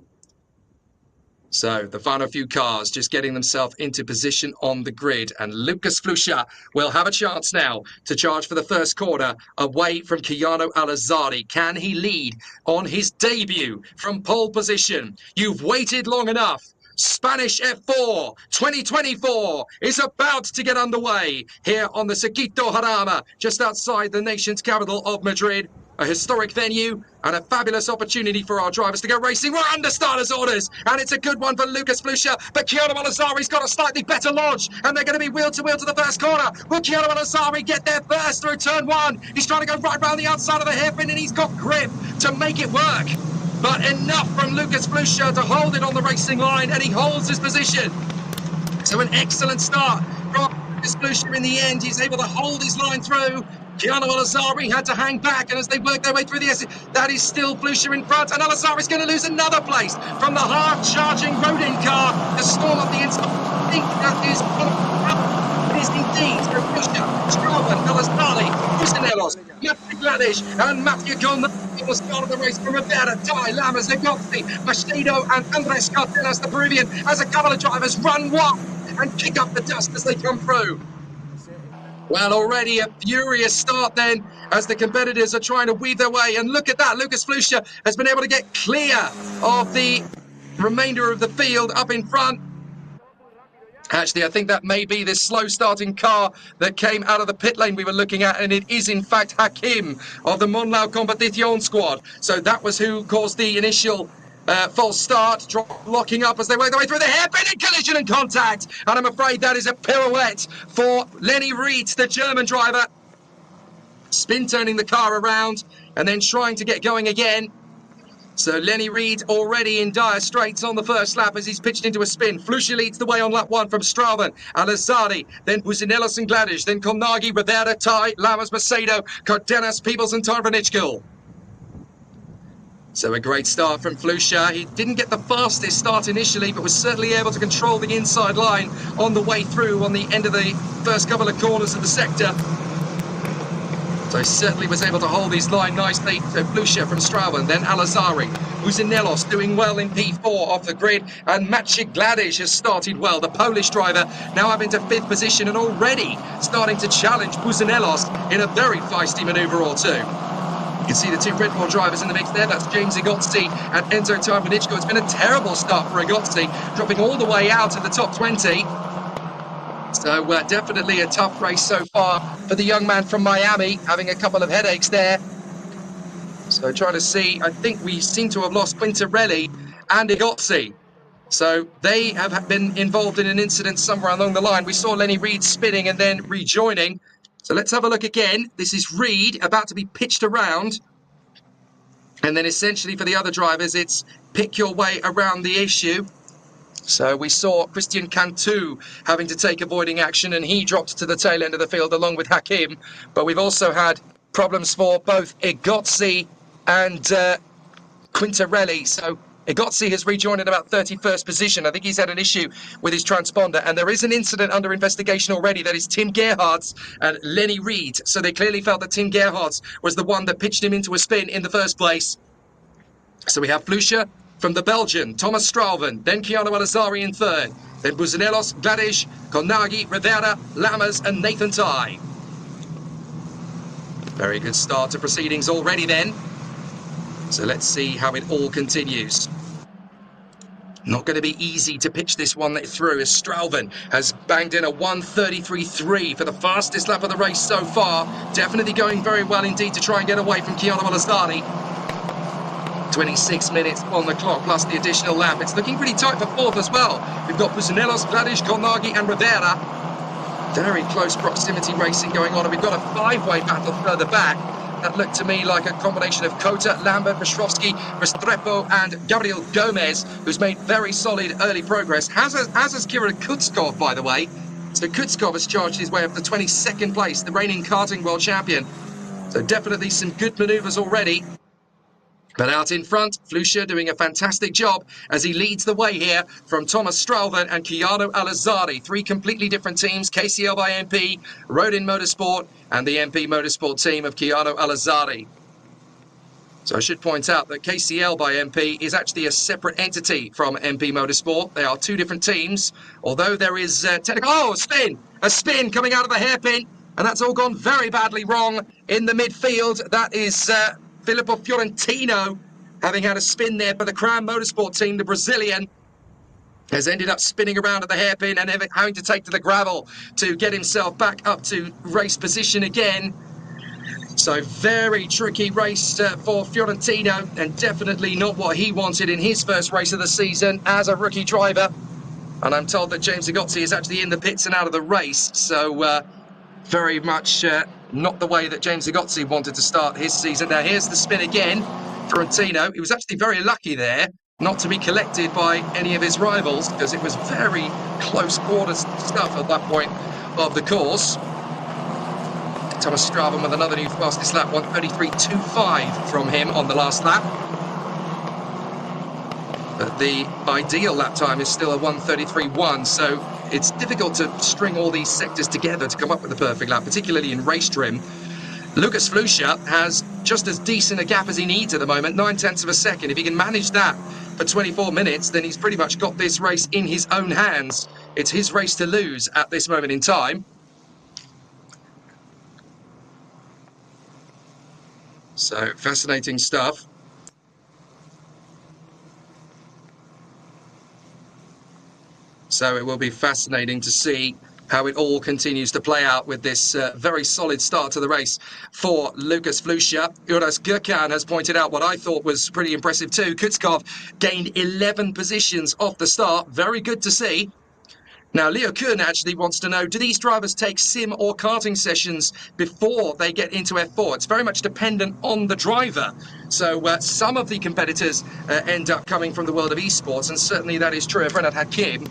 So the final few cars just getting themselves into position on the grid. And Lucas Flusha will have a chance now to charge for the first corner away from Keanu Al-Azari. Can he lead on his debut from pole position? You've waited long enough. Spanish F4 2024 is about to get underway here on the Circuito Jarama, just outside the nation's capital of Madrid. A historic venue and a fabulous opportunity for our drivers to go racing. We're under starters' orders, and it's a good one for Lucas Flusha, but Keanu Al-Azari's got a slightly better launch, and they're going to be wheel to the first corner. Will Keanu Al-Azari get there first through turn one? He's trying to go right round the outside of the hairpin, and he's got grip to make it work. But enough from Lucas Flusha to hold it on the racing line, and he holds his position. So an excellent start from Lucas Flusha in the end. He's able to hold his line through. Keanu Al-Azari had to hang back, and as they work their way through the exit, that is still Flusha in front, and Al-Azari's going to lose another place from the hard-charging Rodin car to storm up the inside. I think that is indeed for Flusha, Strauben, Al-Azari, Businelos, Matthew Gladish, and Matthew Colnaghi will start the race from Rivera, Ty, Lamas, Negozzi, Macedo, and Andres Cardenas, the Peruvian, as a couple of drivers run one and kick up the dust as they come through. Well, already a furious start then as the competitors are trying to weave their way. And look at that, Lucas Flusha has been able to get clear of the remainder of the field up in front. Actually, I think that may be this slow starting car that came out of the pit lane we were looking at, and it is in fact Hakim of the Monlau Competition squad. So that was who caused the initial false start, locking up as they work their way through the hairpin and collision and contact. And I'm afraid that is a pirouette for Lenny Reed, the German driver. Spin turning the car around and then trying to get going again. So Lenny Reed already in dire straits on the first lap as he's pitched into a spin. Flusha leads the way on lap one from Strauben, Al-Azari, then Businelos and Gladish, then Colnaghi, Rivera, Ty, Lamas, Macedo, Cardenas, Peebles and Tarvanichkel. So a great start from Flusha. He didn't get the fastest start initially, but was certainly able to control the inside line on the way through on the end of the first couple of corners of the sector. So he certainly was able to hold his line nicely. So Flusha from Strauben, then Al-Azari. Businelos doing well in P4 off the grid. And Maciej Gladish has started well. The Polish driver now up into fifth position and already starting to challenge Businelos in a very feisty manoeuvre or two. You can see the two Red Bull drivers in the mix there. That's James Igozzi and Enzo Tarvanichkel. It's been a terrible start for Igozzi, dropping all the way out in the top 20. So definitely a tough race so far for the young man from Miami, having a couple of headaches there. So trying to see, I think we seem to have lost Quintarelli and Igozzi. So they have been involved in an incident somewhere along the line. We saw Lenny Reed spinning and then rejoining. So let's have a look again. This is Reed about to be pitched around. And then essentially for the other drivers, it's pick your way around the issue. So we saw Christian Cantu having to take avoiding action, and he dropped to the tail end of the field along with Hakim. But we've also had problems for both Igozzi and Quintarelli. So Igozzi has rejoined at about 31st position. I think he's had an issue with his transponder, and there is an incident under investigation already. That is Tim Gerhardt's and Lenny Reed. So they clearly felt that Tim Gerhardt's was the one that pitched him into a spin in the first place. So we have Flusha from the Belgian, Thomas Strauben, then Keanu Al-Azari in third, then Businelos, Gladish, Colnaghi, Rivera, Lamas and Nathan Ty. Very good start to proceedings already then. So let's see how it all continues. Not going to be easy to pitch this one through, as Strauven has banged in a 1:33.3 for the fastest lap of the race so far. Definitely going very well indeed to try and get away from Chiara Malazzari. 26 minutes on the clock plus the additional lap. It's looking pretty tight for fourth as well. We've got Busanellos, Gladish, Kolnagi and Rivera. Very close proximity racing going on, and we've got a five-way battle further back. That looked to me like a combination of Kota, Lambert, Pestrovsky, Restrepo and Gabriel Gomez, who's made very solid early progress, as has Kira Kutskov, by the way. So Kutskov has charged his way up to 22nd place, the reigning karting world champion. So definitely some good manoeuvres already. But out in front, Flusha doing a fantastic job as he leads the way here from Thomas Strauven and Chiaro Alazzari. Three completely different teams, KCL by MP, Rodin Motorsport and the MP Motorsport team of Chiaro Alazzari. So I should point out that KCL by MP is actually a separate entity from MP Motorsport. They are two different teams, although there is technical... Oh, a spin coming out of the hairpin, and that's all gone very badly wrong in the midfield. That is... Filippo Fiorentino, having had a spin there for the Crown Motorsport team, the Brazilian, has ended up spinning around at the hairpin and having to take to the gravel to get himself back up to race position again. So very tricky race for Fiorentino, and definitely not what he wanted in his first race of the season as a rookie driver. And I'm told that James Zagotzi is actually in the pits and out of the race, so very much not the way that James Zagotzi wanted to start his season. Now here's the spin again. Fiorentino, he was actually very lucky there not to be collected by any of his rivals, because it was very close quarter stuff at that point of the course. Thomas Strauven with another new fastest lap, 1:33.25 from him on the last lap. But the ideal lap time is still a 1:33.1, so it's difficult to string all these sectors together to come up with the perfect lap, particularly in race trim. Lucas Flusha has just as decent a gap as he needs at the moment, 9/10 of a second. If he can manage that for 24 minutes, then he's pretty much got this race in his own hands. It's his race to lose at this moment in time. So, fascinating stuff. So it will be fascinating to see how it all continues to play out with this very solid start to the race for Lucas Flusha. Uras Gurkhan has pointed out what I thought was pretty impressive too. Kutskov gained 11 positions off the start. Very good to see. Now, Leo Kuhn actually wants to know, do these drivers take sim or karting sessions before they get into F4? It's very much dependent on the driver. So some of the competitors end up coming from the world of esports, and certainly that is true of Renat Hakim.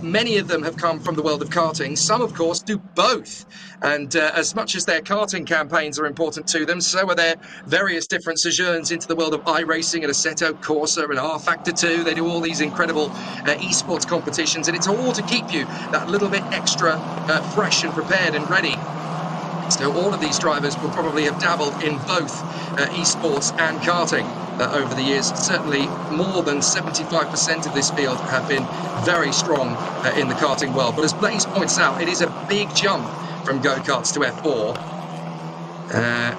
Many of them have come from the world of karting. Some, of course, do both. And as much as their karting campaigns are important to them, so are their various different sojourns into the world of iRacing and Assetto Corsa and R Factor 2. They do all these incredible esports competitions, and it's all to keep you that little bit extra fresh and prepared and ready. So all of these drivers will probably have dabbled in both esports and karting over the years. Certainly more than 75% of this field have been very strong in the karting world. But as Blaze points out, it is a big jump from go-karts to F4.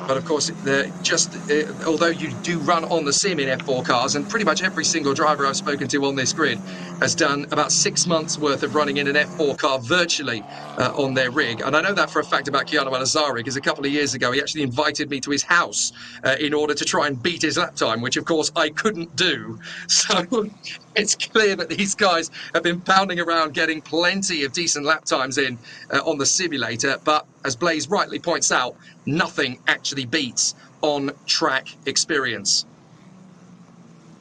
But of course, although you do run on the sim in F4 cars, and pretty much every single driver I've spoken to on this grid has done about 6 months worth of running in an F4 car virtually on their rig. And I know that for a fact about Chiara Malazzari, because a couple of years ago he actually invited me to his house in order to try and beat his lap time, which of course I couldn't do. So it's clear that these guys have been pounding around getting plenty of decent lap times in on the simulator. But as Blaze rightly points out, nothing actually beats on-track experience.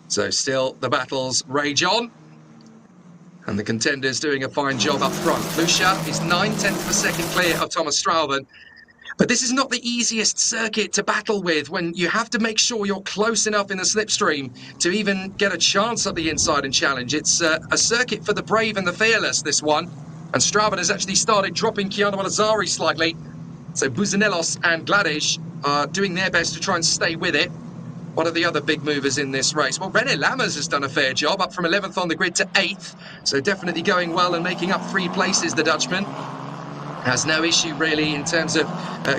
So still the battles rage on, and the contenders doing a fine job up front. Flusha is 9/10 of a second clear of Thomas Strauven. But this is not the easiest circuit to battle with, when you have to make sure you're close enough in the slipstream to even get a chance at the inside and challenge. It's a circuit for the brave and the fearless, this one. And Strauven has actually started dropping Chiara Malazzari slightly. So Busanellos and Gladish are doing their best to try and stay with it. One of the other big movers in this race, well, René Lammers has done a fair job, up from 11th on the grid to 8th. So definitely going well and making up 3 places, the Dutchman. Has no issue really in terms of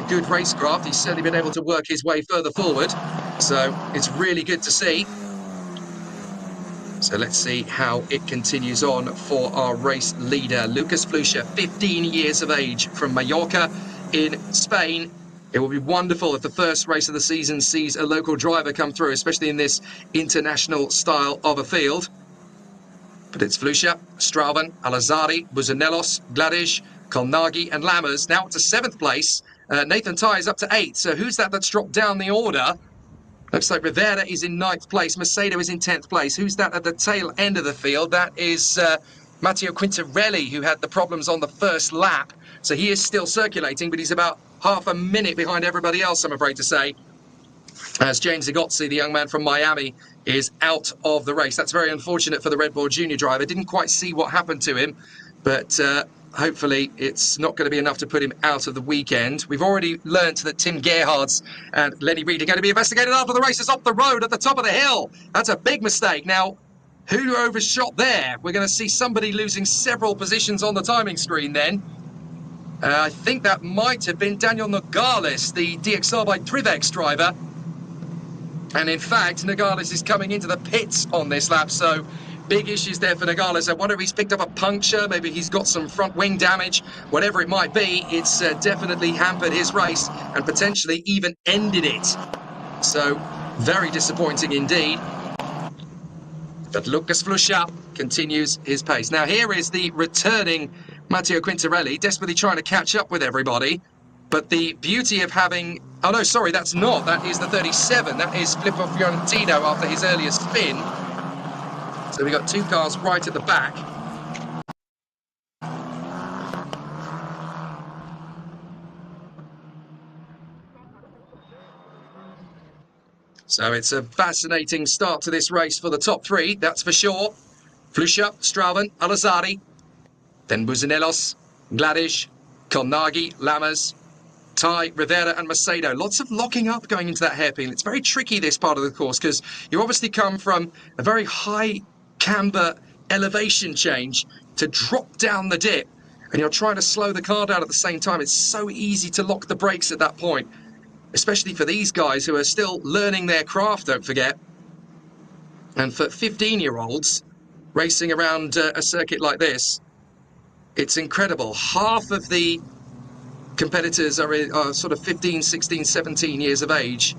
good racecraft. He's certainly been able to work his way further forward. So it's really good to see. So let's see how it continues on for our race leader, Lucas Flusha, 15 years of age, from Mallorca in Spain. It will be wonderful if the first race of the season sees a local driver come through, especially in this international style of a field. But it's Flusha, Straven, Alazari, Buzanelos, Gladish, Kolnagi and Lammers. Now up to 7th place. Nathan Ty is up to 8th. So who's that's dropped down the order? Looks like Rivera is in 9th place. Macedo is in 10th place. Who's that at the tail end of the field? That is Matteo Quintarelli, who had the problems on the first lap. So he is still circulating, but he's about half a minute behind everybody else, I'm afraid to say. As James Igozzi, the young man from Miami, is out of the race. That's very unfortunate for the Red Bull Junior driver. Didn't quite see what happened to him, but hopefully it's not going to be enough to put him out of the weekend. We've already learnt that Tim Gerhards and Lenny Reed are going to be investigated after the race is off the road at the top of the hill. That's a big mistake. Now, who overshot there? We're going to see somebody losing several positions on the timing screen then. I think that might have been Daniel Nogales, the DXR by Trivex driver. And in fact, Nogales is coming into the pits on this lap, so big issues there for Nogales. I wonder if he's picked up a puncture, maybe he's got some front wing damage, whatever it might be. It's definitely hampered his race and potentially even ended it. So, very disappointing indeed. But Lucas Flusha continues his pace. Now here is the returning Matteo Quintarelli, desperately trying to catch up with everybody. But the beauty of having... Oh, no, sorry, that's not. That is the 37. That is Filippo Fiorentino after his earlier spin. So we've got two cars right at the back. So it's a fascinating start to this race for the top three, that's for sure. Flusha, Straven, Alazari, then Buzanelos, Gladish, Kolnagi, Lammers, Ty, Rivera and Macedo. Lots of locking up going into that hairpin. It's very tricky, this part of the course, because you obviously come from a very high camber elevation change to drop down the dip, and you're trying to slow the car down at the same time. It's so easy to lock the brakes at that point, especially for these guys who are still learning their craft, don't forget. And for 15-year-olds racing around a circuit like this, it's incredible. Half of the competitors are sort of 15, 16, 17 years of age.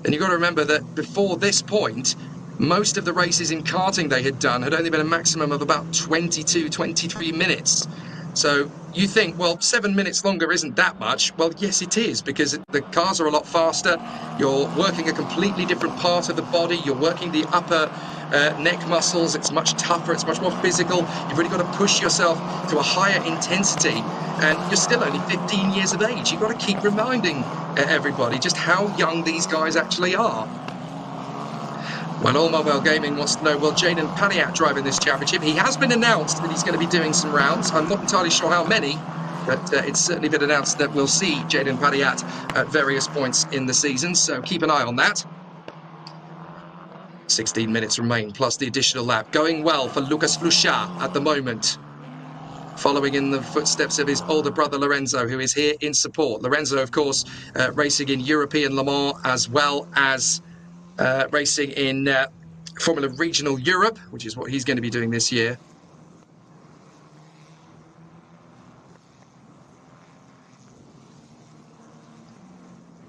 And you've got to remember that before this point, most of the races in karting they had done had only been a maximum of about 22, 23 minutes. So you think, well, 7 minutes longer isn't that much. Well, yes, it is, because the cars are a lot faster. You're working a completely different part of the body. You're working the upper neck muscles. It's much tougher. It's much more physical. You've really got to push yourself to a higher intensity. And you're still only 15 years of age. You've got to keep reminding everybody just how young these guys actually are. Well, All Mobile Gaming wants to know, will Jaden Padiat drive in this championship? He has been announced that he's going to be doing some rounds. I'm not entirely sure how many, but it's certainly been announced that we'll see Jaden Padiat at various points in the season, so keep an eye on that. 16 minutes remain, plus the additional lap. Going well for Lucas Flusha at the moment, following in the footsteps of his older brother Lorenzo, who is here in support. Lorenzo, of course, racing in European Le Mans, as well as racing in Formula Regional Europe, which is what he's going to be doing this year.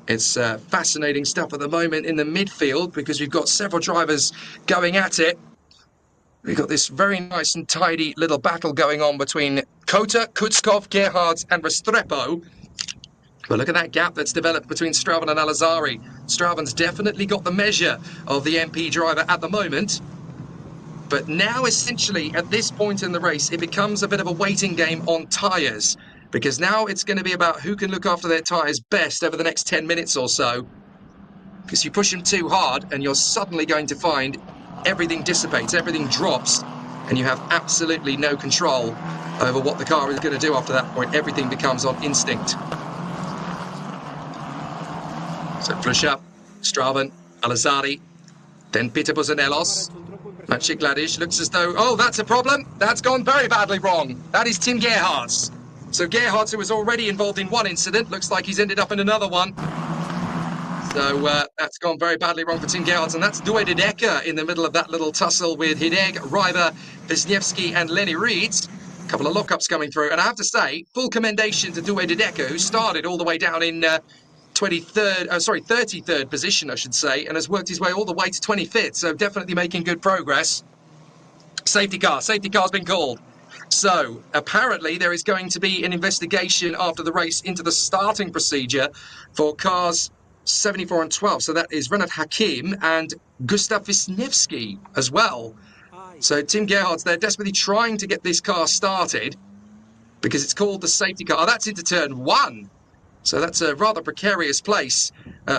It's fascinating stuff at the moment in the midfield, because we've got several drivers going at it. We've got this very nice and tidy little battle going on between Kota, Kutskov, Gerhards and Restrepo. But look at that gap that's developed between Straven and Alazari. Straven's definitely got the measure of the MP driver at the moment. But now, essentially, at this point in the race, it becomes a bit of a waiting game on tyres. Because now it's going to be about who can look after their tyres best over the next 10 minutes or so. Because you push them too hard and you're suddenly going to find everything dissipates, everything drops, and you have absolutely no control over what the car is going to do after that point. Everything becomes on instinct. So Flusha, Straven, Alazari, then Peter Buzanelos. Maciej Gladish looks as though, oh, that's a problem. That's gone very badly wrong. That is Tim Gerhards. So Gerhards, who was already involved in one incident, looks like he's ended up in another one. So that's gone very badly wrong for Tim Gerhardt, and that's Douwe de Decker in the middle of that little tussle with Hideg, Ryber, Wisniewski and Lenny Reeds. A couple of lockups coming through, and I have to say, full commendation to Douwe de Decker, who started all the way down in 33rd position, I should say, and has worked his way all the way to 25th, so definitely making good progress. Safety car's been called. So apparently there is going to be an investigation after the race into the starting procedure for cars 74 and 12. So that is Renat Hakim and Gustav Wisniewski as well. So Tim Gerhardt's there desperately trying to get this car started because it's called the safety car. Oh, that's into turn 1. So that's a rather precarious place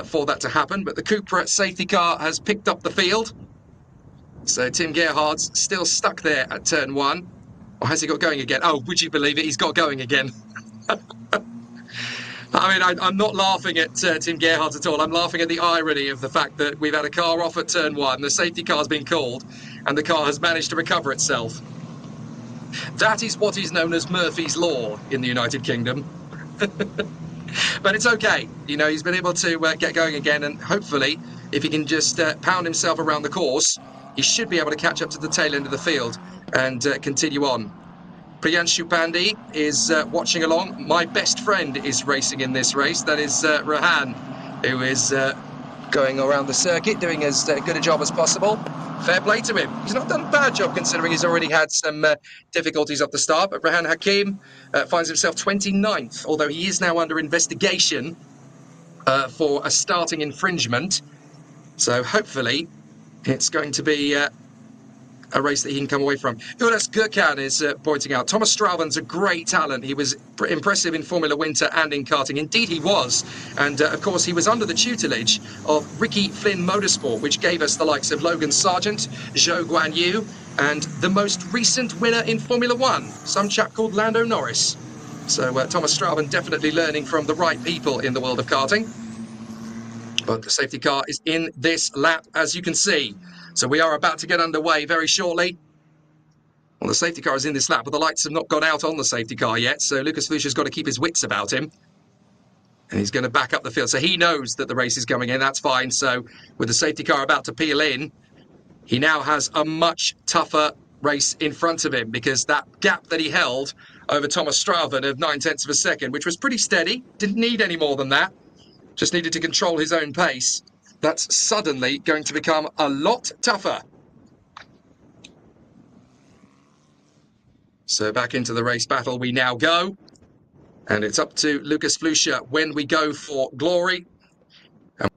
for that to happen. But the Cupra safety car has picked up the field. So Tim Gerhardt's still stuck there at turn 1. Or has he got going again? Oh, would you believe it? He's got going again. I mean, I'm not laughing at Tim Gerhardt at all. I'm laughing at the irony of the fact that we've had a car off at turn 1, the safety car's been called, and the car has managed to recover itself. That is what is known as Murphy's Law in the United Kingdom. But it's okay. You know, he's been able to get going again, and hopefully, if he can just pound himself around the course, he should be able to catch up to the tail end of the field and continue on. Priyanshu Pandey is watching along. My best friend is racing in this race. That is Rehan, who is going around the circuit, doing as good a job as possible. Fair play to him. He's not done a bad job considering he's already had some difficulties at the start. But Rehan Hakim finds himself 29th, although he is now under investigation for a starting infringement. So hopefully it's going to be a race that he can come away from. Ulas Gurkhan is pointing out, Thomas Strauven's a great talent. He was impressive in Formula Winter and in karting. Indeed he was. And of course he was under the tutelage of Ricky Flynn Motorsport, which gave us the likes of Logan Sargent, Zhou Guanyu, and the most recent winner in Formula One, some chap called Lando Norris. So Thomas Strauven definitely learning from the right people in the world of karting. But the safety car is in this lap, as you can see. So we are about to get underway very shortly. Well, the safety car is in this lap, but the lights have not gone out on the safety car yet. So Lucas Fluscher's got to keep his wits about him. And he's going to back up the field. So he knows that the race is coming in. That's fine. So with the safety car about to peel in, he now has a much tougher race in front of him because that gap that he held over Thomas Strauven of 0.9 of a second, which was pretty steady, didn't need any more than that, just needed to control his own pace. That's suddenly going to become a lot tougher. So back into the race battle we now go. And it's up to Lucas Fluscher when we go for glory. And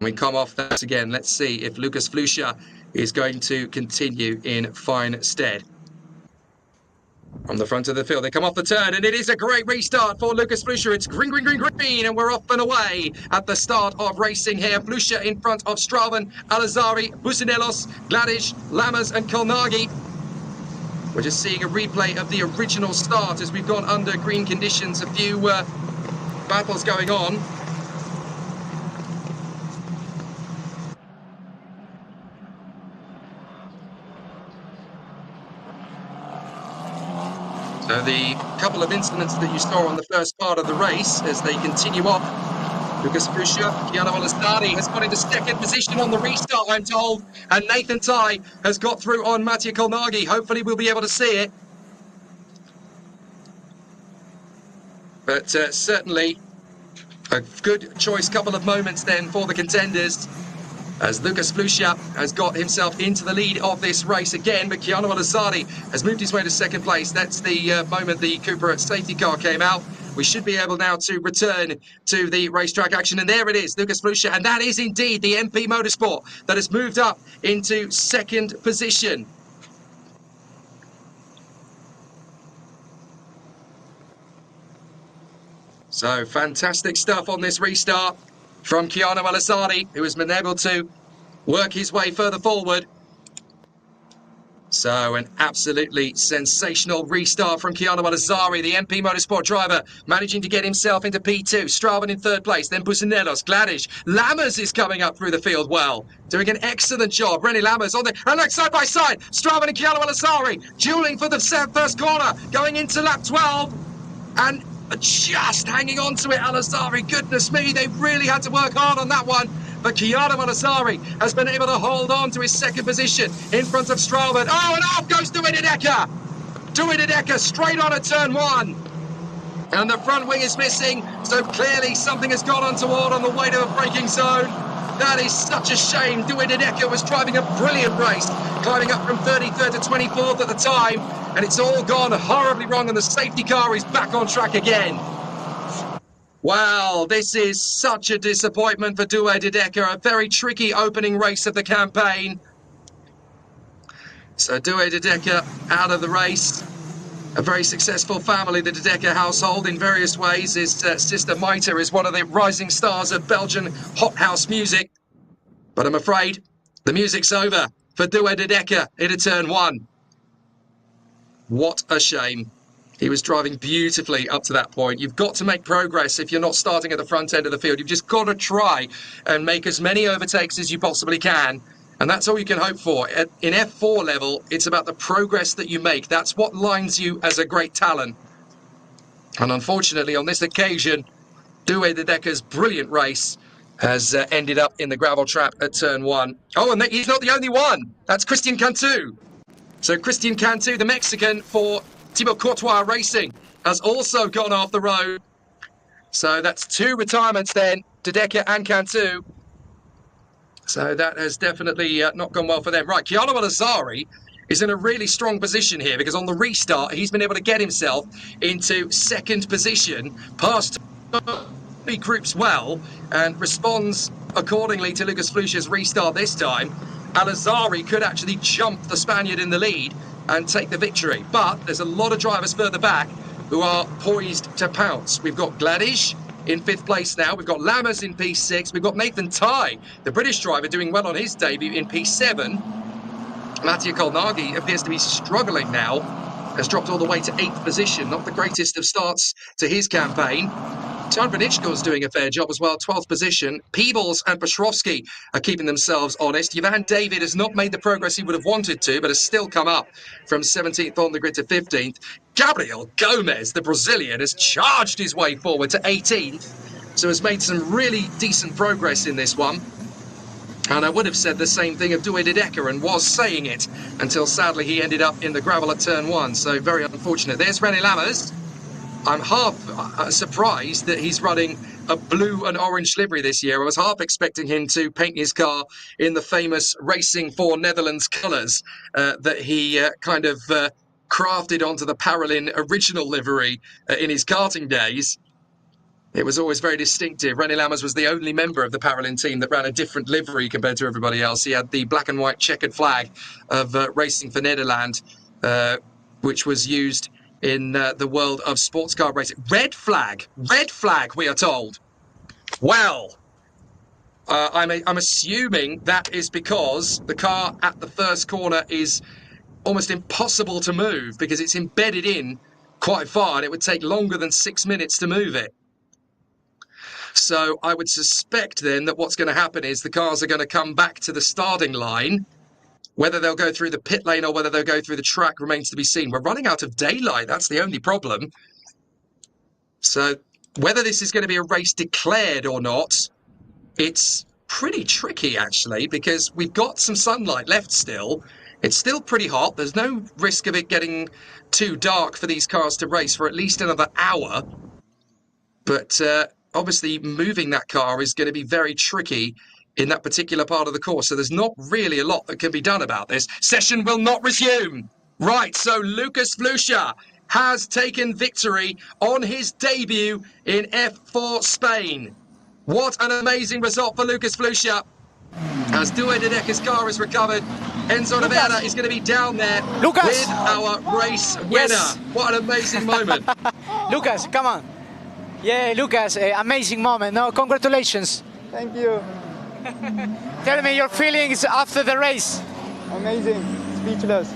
we come off that again. Let's see if Lucas Fluscher is going to continue in fine stead. From the front of the field, they come off the turn, and it is a great restart for Lucas Fluscher. It's green, green, green, green, and we're off and away at the start of racing here. Fluscher in front of Strauven, Alazari, Businellos, Gladish, Lammers, and Kolnagi. We're just seeing a replay of the original start as we've gone under green conditions. A few battles going on. So the couple of incidents that you saw on the first part of the race as they continue on. Lucas Fluscher, Keanu Alastani has got into second position on the restart, I'm told. And Nathan Ty has got through on Mattia Kolnagi. Hopefully we'll be able to see it. But certainly a good choice couple of moments then for the contenders, as Lucas Fluscher has got himself into the lead of this race again, but Keanu Alazari has moved his way to second place. That's the moment the Cupra safety car came out. We should be able now to return to the racetrack action, and there it is, Lucas Fluscher, and that is indeed the MP Motorsport that has moved up into second position. So fantastic stuff on this restart from Keanu Alazari, who has been able to work his way further forward. So an absolutely sensational restart from Keanu Alazari, the MP Motorsport driver, managing to get himself into P2. Strauven in third place, then Businellos, Gladish. Lammers is coming up through the field well, doing an excellent job. Rennie Lammers on the, and look, side by side, Strauven and Keanu Alazari dueling for the first corner, going into lap 12. And just hanging on to it, Al-Azhari. Goodness me, they really had to work hard on that one. But Chiara Al-Azhari has been able to hold on to his second position in front of Straumann. Oh, and off goes Douwe de Decker. Douwe de Decker straight on at turn one. And the front wing is missing, so clearly something has gone untoward on the way to the braking zone. That is such a shame. Douwe de Decker was driving a brilliant race, climbing up from 33rd to 24th at the time, and it's all gone horribly wrong, and the safety car is back on track again. Wow, this is such a disappointment for Douwe de Decker. A very tricky opening race of the campaign. So Douwe de Decker out of the race. A very successful family, the De Decker household, in various ways. His sister Maita is one of the rising stars of Belgian hot house music. But I'm afraid the music's over for Douwe de Decker into turn one. What a shame. He was driving beautifully up to that point. You've got to make progress if you're not starting at the front end of the field. You've just got to try and make as many overtakes as you possibly can. And that's all you can hope for. In F4 level, it's about the progress that you make. That's what lines you as a great talent. And unfortunately, on this occasion, Douwe de Decker's brilliant race has ended up in the gravel trap at turn one. Oh, and he's not the only one. That's Christian Cantu. So Christian Cantu, the Mexican for Thibaut Courtois Racing, has also gone off the road. So that's two retirements then, de Decker and Cantu. So that has definitely not gone well for them. Right, Chiara Al-Azhari is in a really strong position here because on the restart, he's been able to get himself into second position, past three groups well, and responds accordingly to Lucas Flucher's restart this time. Al-Azhari could actually jump the Spaniard in the lead and take the victory. But there's a lot of drivers further back who are poised to pounce. We've got Gladish in fifth place now. We've got Lammers in P6. We've got Nathan Ty, the British driver, doing well on his debut in P7. Mattia Kolnagi appears to be struggling now. Has dropped all the way to 8th position. Not the greatest of starts to his campaign. Jan Branichko's doing a fair job as well, 12th position. Peebles and Petrovsky are keeping themselves honest. Jovan David has not made the progress he would have wanted to, but has still come up from 17th on the grid to 15th. Gabriel Gomez, the Brazilian, has charged his way forward to 18th, so has made some really decent progress in this one. And I would have said the same thing of Douwe de Decker, and was saying it until sadly he ended up in the gravel at turn one, so very unfortunate. There's René Lammers. I'm half surprised that he's running a blue and orange livery this year. I was half expecting him to paint his car in the famous Racing for Netherlands colours that he kind of crafted onto the Paralin original livery in his karting days. It was always very distinctive. René Lammers was the only member of the Paralin team that ran a different livery compared to everybody else. He had the black and white checkered flag of Racing for Nederland, which was used in the world of sports car racing. Red flag, we are told. Well, I'm assuming that is because the car at the first corner is almost impossible to move because it's embedded in quite far and it would take longer than 6 minutes to move it. So I would suspect then that what's going to happen is the cars are going to come back to the starting line. Whether they'll go through the pit lane or whether they'll go through the track remains to be seen. We're running out of daylight. That's the only problem. So whether this is going to be a race declared or not, it's pretty tricky, actually, because we've got some sunlight left still. It's still pretty hot. There's no risk of it getting too dark for these cars to race for at least another hour. But obviously moving that car is going to be very tricky in that particular part of the course. So there's not really a lot that can be done about this. Session will not resume. Right, so Lucas Flucher has taken victory on his debut in F4 Spain. What an amazing result for Lucas Flucher. As Douwe de Decker's car is recovered, Enzo Rivera is going to be down there with our race winner. Yes. What an amazing moment. Lucas, come on. Yeah, Lucas, amazing moment. No, congratulations. Thank you. Tell me your feelings after the race. Amazing, speechless.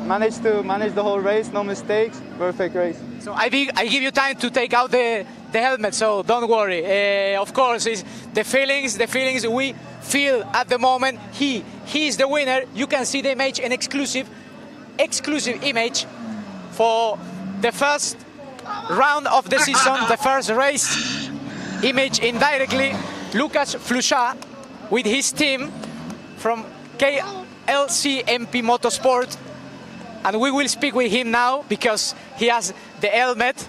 Managed to manage the whole race, no mistakes, perfect race. So I give you time to take out the helmet, so don't worry. Of course, it's the feelings we feel at the moment. He's the winner. You can see the image, an exclusive image for the first round of the season, the first race. Image indirectly, Lucas Fluchà with his team from KLC MP Motorsport. And we will speak with him now because he has the helmet.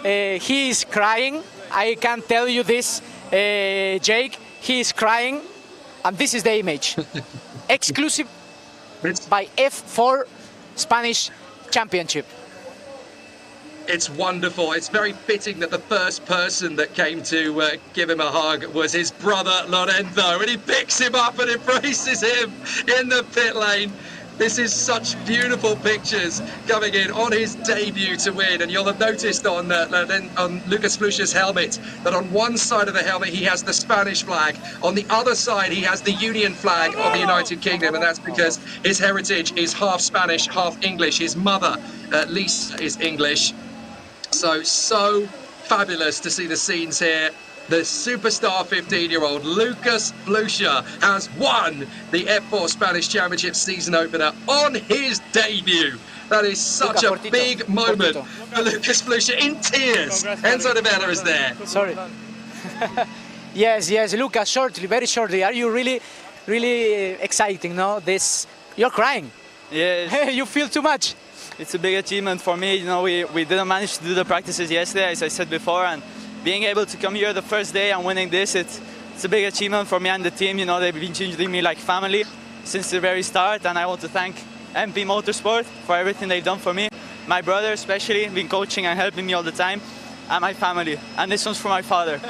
He is crying. I can tell you this, Jake. He is crying. And this is the image. Exclusive by F4 Spanish Championship. It's wonderful. It's very fitting that the first person that came to give him a hug was his brother Lorenzo, and he picks him up and embraces him in the pit lane. This is such beautiful pictures coming in on his debut to win, and you'll have noticed on Lucas Fluchà's helmet that on one side of the helmet he has the Spanish flag, on the other side he has the Union flag of the United Kingdom, and that's because his heritage is half Spanish, half English. His mother, Lisa, is English. So fabulous to see the scenes here. The superstar 15-year-old Lucas Fluchà has won the F4 Spanish Championship season opener on his debut. That is such a big moment for Lucas Fluchà, in tears. Enzo de Vera is there. Sorry. Yes, Lucas, shortly, very shortly. Are you really exciting, no? You're crying. Yeah. You feel too much. It's a big achievement for me. You know, we didn't manage to do the practices yesterday, as I said before, and being able to come here the first day and winning this, it's a big achievement for me and the team. You know, they've been treating me like family since the very start, and I want to thank MP Motorsport for everything they've done for me. My brother especially, been coaching and helping me all the time, and my family. And this one's for my father.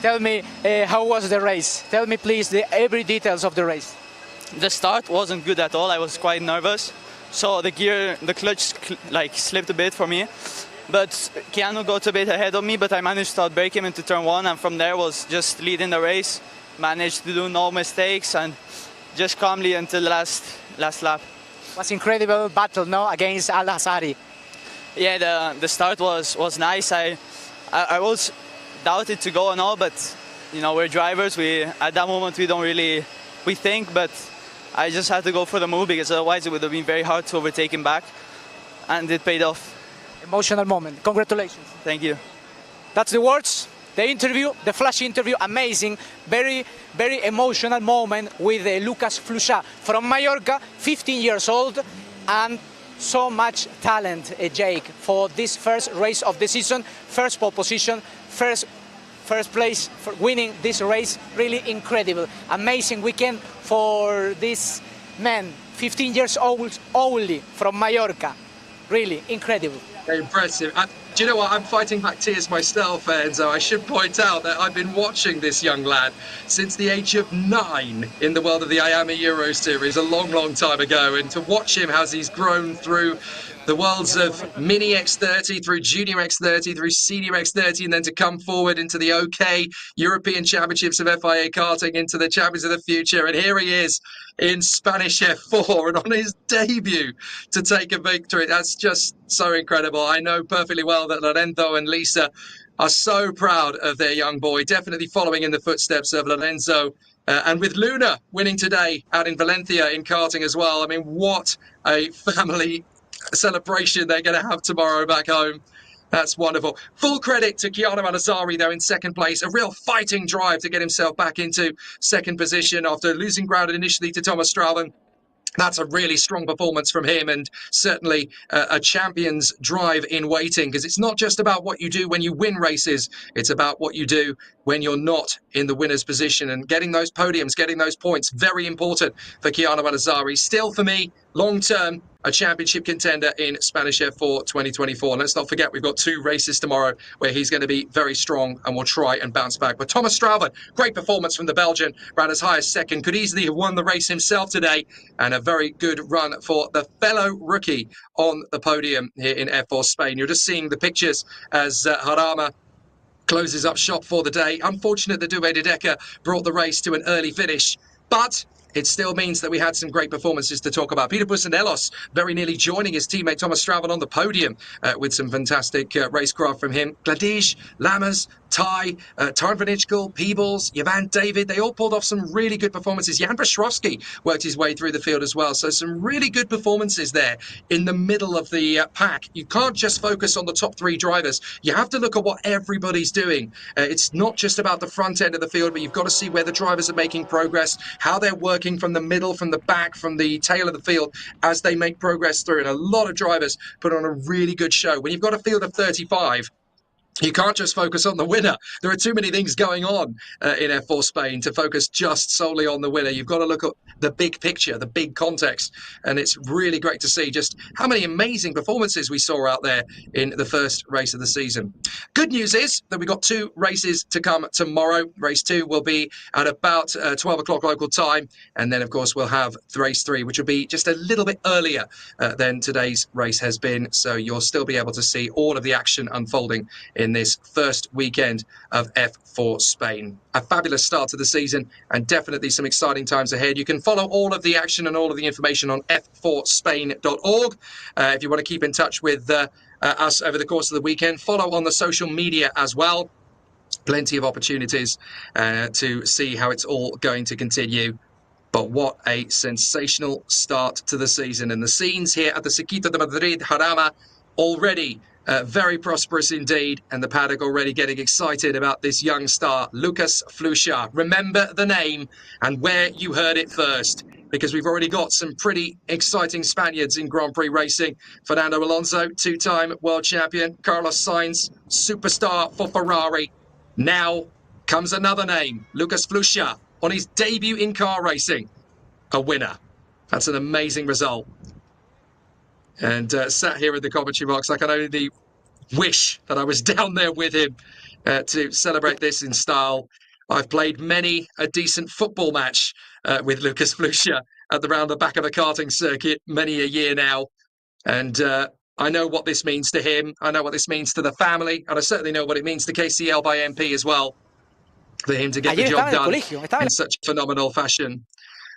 Tell me, how was the race? Tell me please every details of the race. The start wasn't good at all. I was quite nervous. So the clutch slipped a bit for me. But Keanu got a bit ahead of me, but I managed to outbrake him into turn one, and from there was just leading the race. Managed to do no mistakes and just calmly until the last lap. It was incredible battle, no, against Al Hazari. Yeah, the start was nice. I was doubted to go and all, but you know, we're drivers. At that moment we think, but I just had to go for the move because otherwise it would have been very hard to overtake him back, and it paid off. Emotional moment. Congratulations. Thank you. That's the words. The interview, the flash interview, amazing, very emotional moment with Lucas Fluchà from Mallorca, 15 years old, and so much talent, Jake, for this first race of the season, first pole position, first place for winning this race. Really incredible, amazing weekend for this man, 15 years old only from Mallorca. Really incredible. Impressive. Do you know what? I'm fighting back tears myself, Enzo. I should point out that I've been watching this young lad since the age of 9 in the world of the Miami Euro Series a long time ago. And to watch him as he's grown through the worlds of Mini X30, through Junior X30, through Senior X30, and then to come forward into the OK European Championships of FIA karting, into the Champions of the Future. And here he is in Spanish F4 and on his debut to take a victory. That's just so incredible. I know perfectly well that Lorenzo and Lisa are so proud of their young boy, definitely following in the footsteps of Lorenzo. And with Luna winning today out in Valencia in karting as well. I mean, what a family celebration they're going to have tomorrow back home. That's wonderful. Full credit to Keanu Al-Azari, though, in second place. A real fighting drive to get himself back into second position after losing ground initially to Thomas Strauben. That's a really strong performance from him, and certainly a champion's drive in waiting, because it's not just about what you do when you win races, it's about what you do when you're not in the winner's position, and getting those podiums, getting those points, very important for Keanu Al-Azari. Still, for me, long-term, a championship contender in Spanish F4 2024. And let's not forget, we've got 2 races tomorrow where he's going to be very strong and will try and bounce back. But Thomas Strauben, great performance from the Belgian, ran as high as second, could easily have won the race himself today, and a very good run for the fellow rookie on the podium here in F4 Spain. You're just seeing the pictures as Jarama closes up shop for the day. Unfortunate that Dube de Decker brought the race to an early finish, but it still means that we had some great performances to talk about. Peter Busanelos very nearly joining his teammate Thomas Strauven on the podium with some fantastic racecraft from him. Gladish, Lammers, Ty, Tarn Van Ichkel, Peebles, Yvan David, they all pulled off some really good performances. Jan Brashrovsky worked his way through the field as well. So some really good performances there in the middle of the pack. You can't just focus on the top three drivers. You have to look at what everybody's doing. It's not just about the front end of the field, but you've got to see where the drivers are making progress, how they're working from the middle, from the back, from the tail of the field as they make progress through. And a lot of drivers put on a really good show. When you've got a field of 35, you can't just focus on the winner. There are too many things going on in F4 Spain to focus just solely on the winner. You've got to look at the big picture, the big context. And it's really great to see just how many amazing performances we saw out there in the first race of the season. Good news is that we've got 2 races to come tomorrow. Race 2 will be at about 12 o'clock local time. And then, of course, we'll have race 3, which will be just a little bit earlier than today's race has been. So you'll still be able to see all of the action unfolding in this first weekend of F4 Spain. A fabulous start to the season and definitely some exciting times ahead. You can follow all of the action and all of the information on f4spain.org. If you want to keep in touch with us over the course of the weekend, follow on the social media as well. Plenty of opportunities to see how it's all going to continue. But what a sensational start to the season. And the scenes here at the Circuito de Madrid Jarama already very prosperous indeed, and the paddock already getting excited about this young star, Lucas Flucha. Remember the name and where you heard it first, because we've already got some pretty exciting Spaniards in Grand Prix racing. Fernando Alonso, 2-time world champion. Carlos Sainz, superstar for Ferrari. Now comes another name, Lucas Flucha, on his debut in car racing. A winner. That's an amazing result. And sat here in the commentary box, I can only wish that I was down there with him to celebrate this in style. I've played many a decent football match with Lucas Flucha around the back of a karting circuit many a year now. And I know what this means to him. I know what this means to the family. And I certainly know what it means to KCL by MP as well, for him to get the job done in such phenomenal fashion.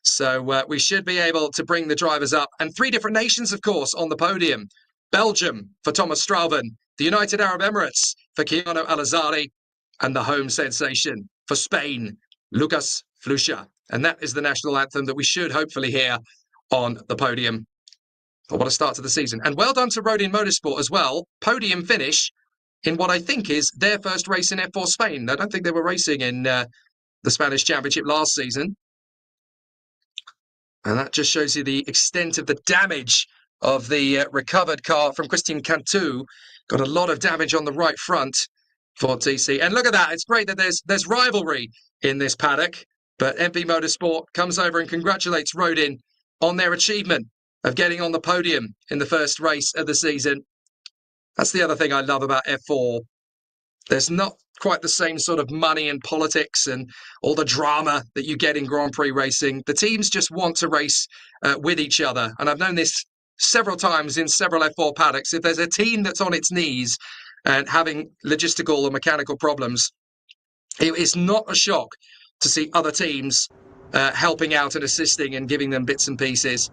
So we should be able to bring the drivers up. And 3 different nations, of course, on the podium. Belgium for Thomas Strauven, the United Arab Emirates for Keanu Alazari, and the home sensation for Spain, Lucas Flucha. And that is the national anthem that we should hopefully hear on the podium. But what a start to the season. And well done to Rodin Motorsport as well. Podium finish in what I think is their first race in F4 Spain. I don't think they were racing in the Spanish Championship last season. And that just shows you the extent of the damage of the recovered car from Christian Cantu. Got a lot of damage on the right front for TC. And look at that. It's great that there's rivalry in this paddock. But MP Motorsport comes over and congratulates Rodin on their achievement of getting on the podium in the first race of the season. That's the other thing I love about F4. There's not quite the same sort of money and politics and all the drama that you get in Grand Prix racing. The teams just want to race with each other. And I've known this several times in several F4 paddocks. If there's a team that's on its knees and having logistical or mechanical problems, it is not a shock to see other teams helping out and assisting and giving them bits and pieces.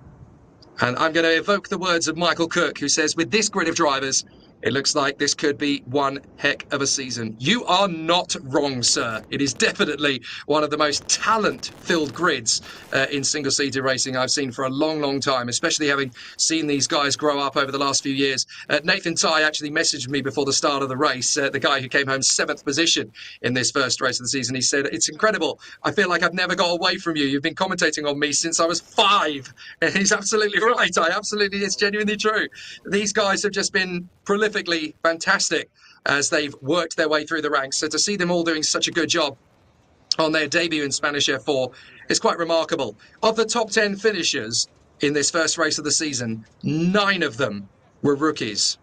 And I'm going to evoke the words of Michael Cook, who says, with this grid of drivers, it looks like this could be one heck of a season. You are not wrong, sir. It is definitely one of the most talent-filled grids in single-seater racing I've seen for a long, long time, especially having seen these guys grow up over the last few years. Nathan Ty actually messaged me before the start of the race, the guy who came home 7th position in this first race of the season. He said, it's incredible. I feel like I've never got away from you. You've been commentating on me since I was 5. And he's absolutely right. It's genuinely true. These guys have just been prolifically fantastic as they've worked their way through the ranks. So to see them all doing such a good job on their debut in Spanish F4 is quite remarkable. Of the top 10 finishers in this first race of the season, 9 of them were rookies.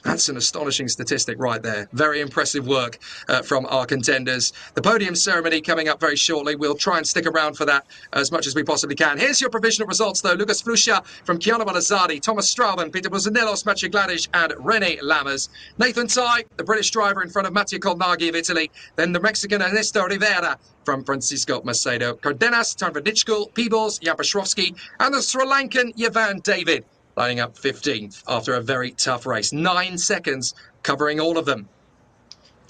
That's an astonishing statistic right there. Very impressive work from our contenders. The podium ceremony coming up very shortly. We'll try and stick around for that as much as we possibly can. Here's your provisional results, though. Lucas Flusha from Chiara Malazzari, Thomas Strauben, Peter Busanellos, Maciej Gladish, and René Lammers. Nathan Tai, the British driver, in front of Mattia Colnaghi of Italy. Then the Mexican Ernesto Rivera from Francisco Macedo. Cardenas, Tarnverditchkul, Peebles, Jan Piotrowski, and the Sri Lankan Yavan David, lining up 15th after a very tough race. 9 seconds covering all of them.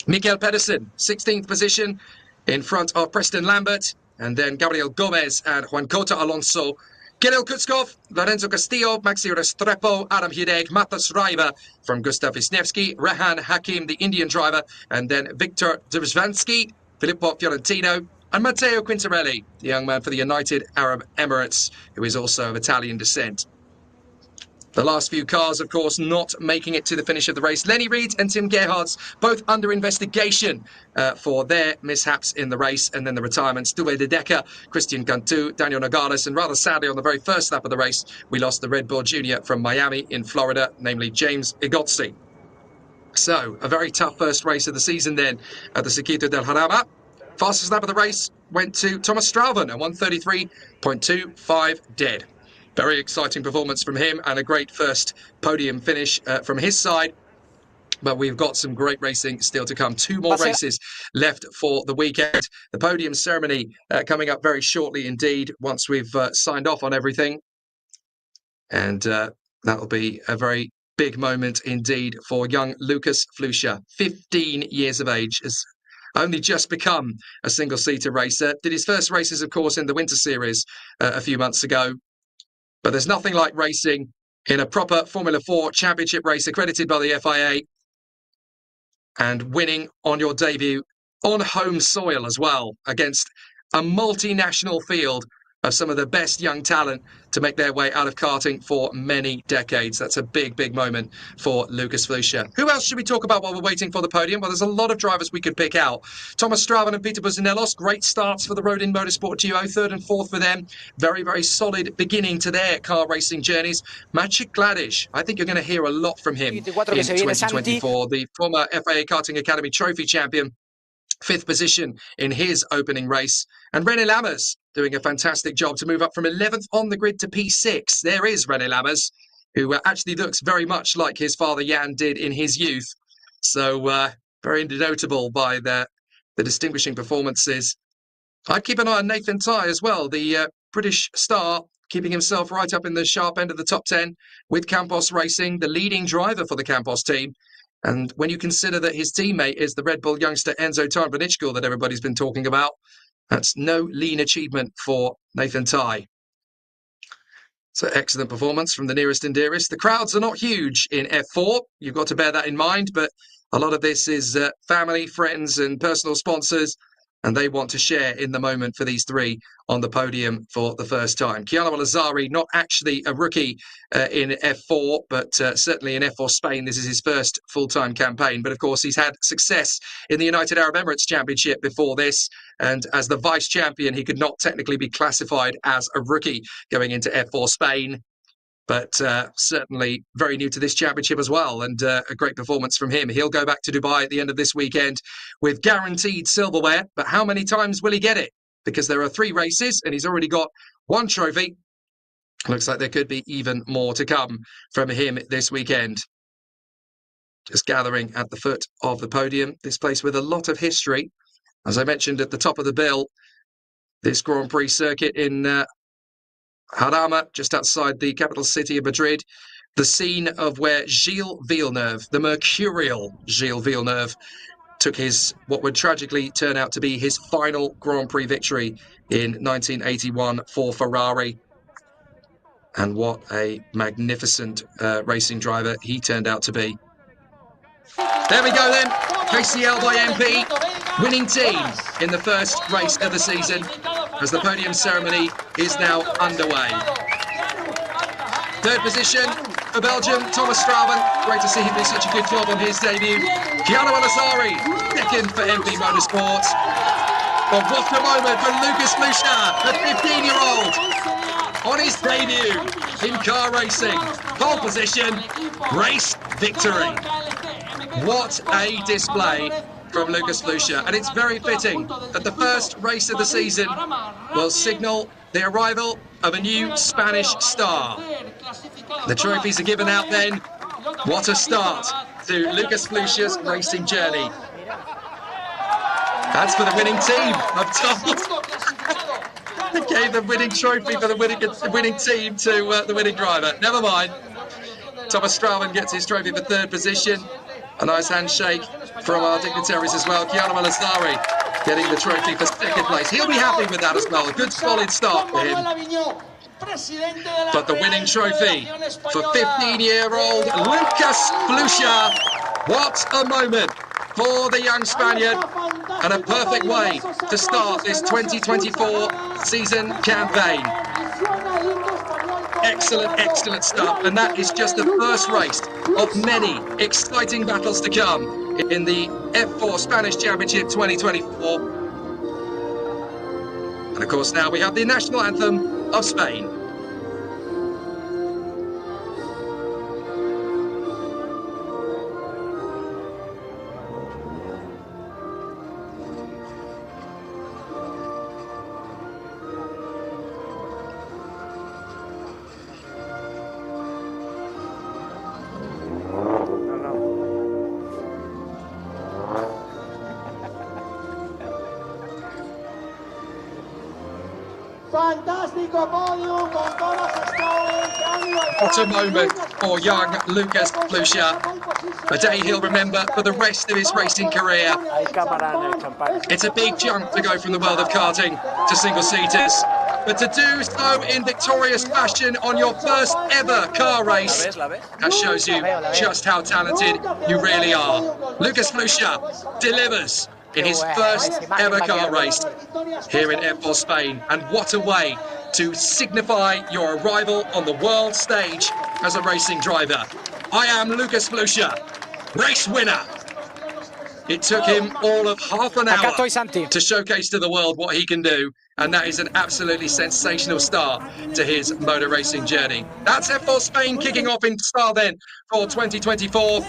Mikael Pedersen, 16th position in front of Preston Lambert, and then Gabriel Gomez and Juan Cota Alonso. Kirill Kutskov, Lorenzo Castillo, Maxi Restrepo, Adam Hideg, Matas Raiva from Gustav Wisniewski, Rehan Hakim, the Indian driver, and then Victor Dzvansky, Filippo Fiorentino, and Matteo Quintarelli, the young man for the United Arab Emirates, who is also of Italian descent. The last few cars, of course, not making it to the finish of the race. Lenny Reed and Tim Gerhardt, both under investigation for their mishaps in the race. And then the retirements, Dube de Decker, Christian Cantu, Daniel Nogales. And rather sadly, on the very first lap of the race, we lost the Red Bull Junior from Miami in Florida, namely James Igotzi. So, a very tough first race of the season then at the Circuito del Jarama. Fastest lap of the race went to Thomas Strauben at 1:33.25 dead. Very exciting performance from him and a great first podium finish from his side. But we've got some great racing still to come. 2 more races left for the weekend. The podium ceremony coming up very shortly indeed, once we've signed off on everything. And that'll be a very big moment indeed for young Lucas Flusha. 15 years of age, has only just become a single-seater racer. Did his first races, of course, in the Winter Series a few months ago. But there's nothing like racing in a proper Formula 4 championship race accredited by the FIA and winning on your debut on home soil as well against a multinational field of some of the best young talent to make their way out of karting for many decades. That's a big, big moment for Lucas Flusha. Who else should we talk about while we're waiting for the podium? Well, there's a lot of drivers we could pick out. Thomas Strauben and Peter Busanellos, great starts for the Road in Motorsport duo, 3rd and 4th for them. Very, very solid beginning to their car racing journeys. Maciej Gladish, I think you're going to hear a lot from him in 2024. The former FIA Karting Academy trophy champion, 5th position in his opening race. And René Lammers doing a fantastic job to move up from 11th on the grid to P6. There is René Lammers, who actually looks very much like his father Jan did in his youth. So very notable by the distinguishing performances. I'd keep an eye on Nathan Tai as well, the British star, keeping himself right up in the sharp end of the top 10 with Campos Racing, the leading driver for the Campos team. And when you consider that his teammate is the Red Bull youngster Enzo Tarnverditchkul that everybody's been talking about, that's no lean achievement for Nathan Tai. So excellent performance from the nearest and dearest. The crowds are not huge in F4. You've got to bear that in mind, but a lot of this is family, friends and personal sponsors, and they want to share in the moment for these 3 on the podium for the first time. Chiara Malazzari, not actually a rookie in F4, but certainly in F4 Spain. This is his first full-time campaign. But of course, he's had success in the United Arab Emirates Championship before this. And as the vice champion, he could not technically be classified as a rookie going into F4 Spain. But certainly very new to this championship as well, and a great performance from him. He'll go back to Dubai at the end of this weekend with guaranteed silverware, but how many times will he get it? Because there are 3 races and he's already got 1 trophy. Looks like there could be even more to come from him this weekend. Just gathering at the foot of the podium, this place with a lot of history. As I mentioned at the top of the bill, this Grand Prix circuit in Jarama, just outside the capital city of Madrid, the scene of where Gilles Villeneuve, the mercurial Gilles Villeneuve, took his, what would tragically turn out to be his final Grand Prix victory in 1981 for Ferrari. And what a magnificent racing driver he turned out to be. There we go then, KCL by MP, winning team in the first race of the season, as the podium ceremony is now underway. 3rd position for Belgium, Thomas Strauben. Great to see him do such a good job on his debut. Chiara Malazzari, 2nd for MP Motorsport. But what a moment for Lucas Flusha, the 15-year-old, on his debut in car racing. Pole position, race victory. What a display from Lucas Lucia. And it's very fitting that the first race of the season will signal the arrival of a new Spanish star. The trophies are given out then. What a start to Lucas Lucia's racing journey. That's for the winning team, I'm told. They gave the winning trophy for the winning team to the winning driver. Never mind. Thomas Strauman gets his trophy for third position. A nice handshake from our dignitaries as well. Chiara Malazari getting the trophy for second place. He'll be happy with that as well. A good solid start for him. But the winning trophy for 15-year-old Lucas Lucia. What a moment for the young Spaniard, and a perfect way to start this 2024 season campaign. Excellent, excellent stuff, and that is just the first race of many exciting battles to come in the F4 Spanish Championship 2024. And of course now we have the national anthem of Spain. Fantástico podium con todas las stories. What a moment for young Lucas Lucia. A day he'll remember for the rest of his racing career. It's a big jump to go from the world of karting to single-seaters. But to do so in victorious fashion on your first ever car race, that shows you just how talented you really are. Lucas Lucia delivers in his first ever car race here in F4 Spain. And what a way to signify your arrival on the world stage as a racing driver. I am Lucas Lucia, race winner. It took him all of half an hour to showcase to the world what he can do, and that is an absolutely sensational start to his motor racing journey. That's F4 Spain kicking off in style then for 2024.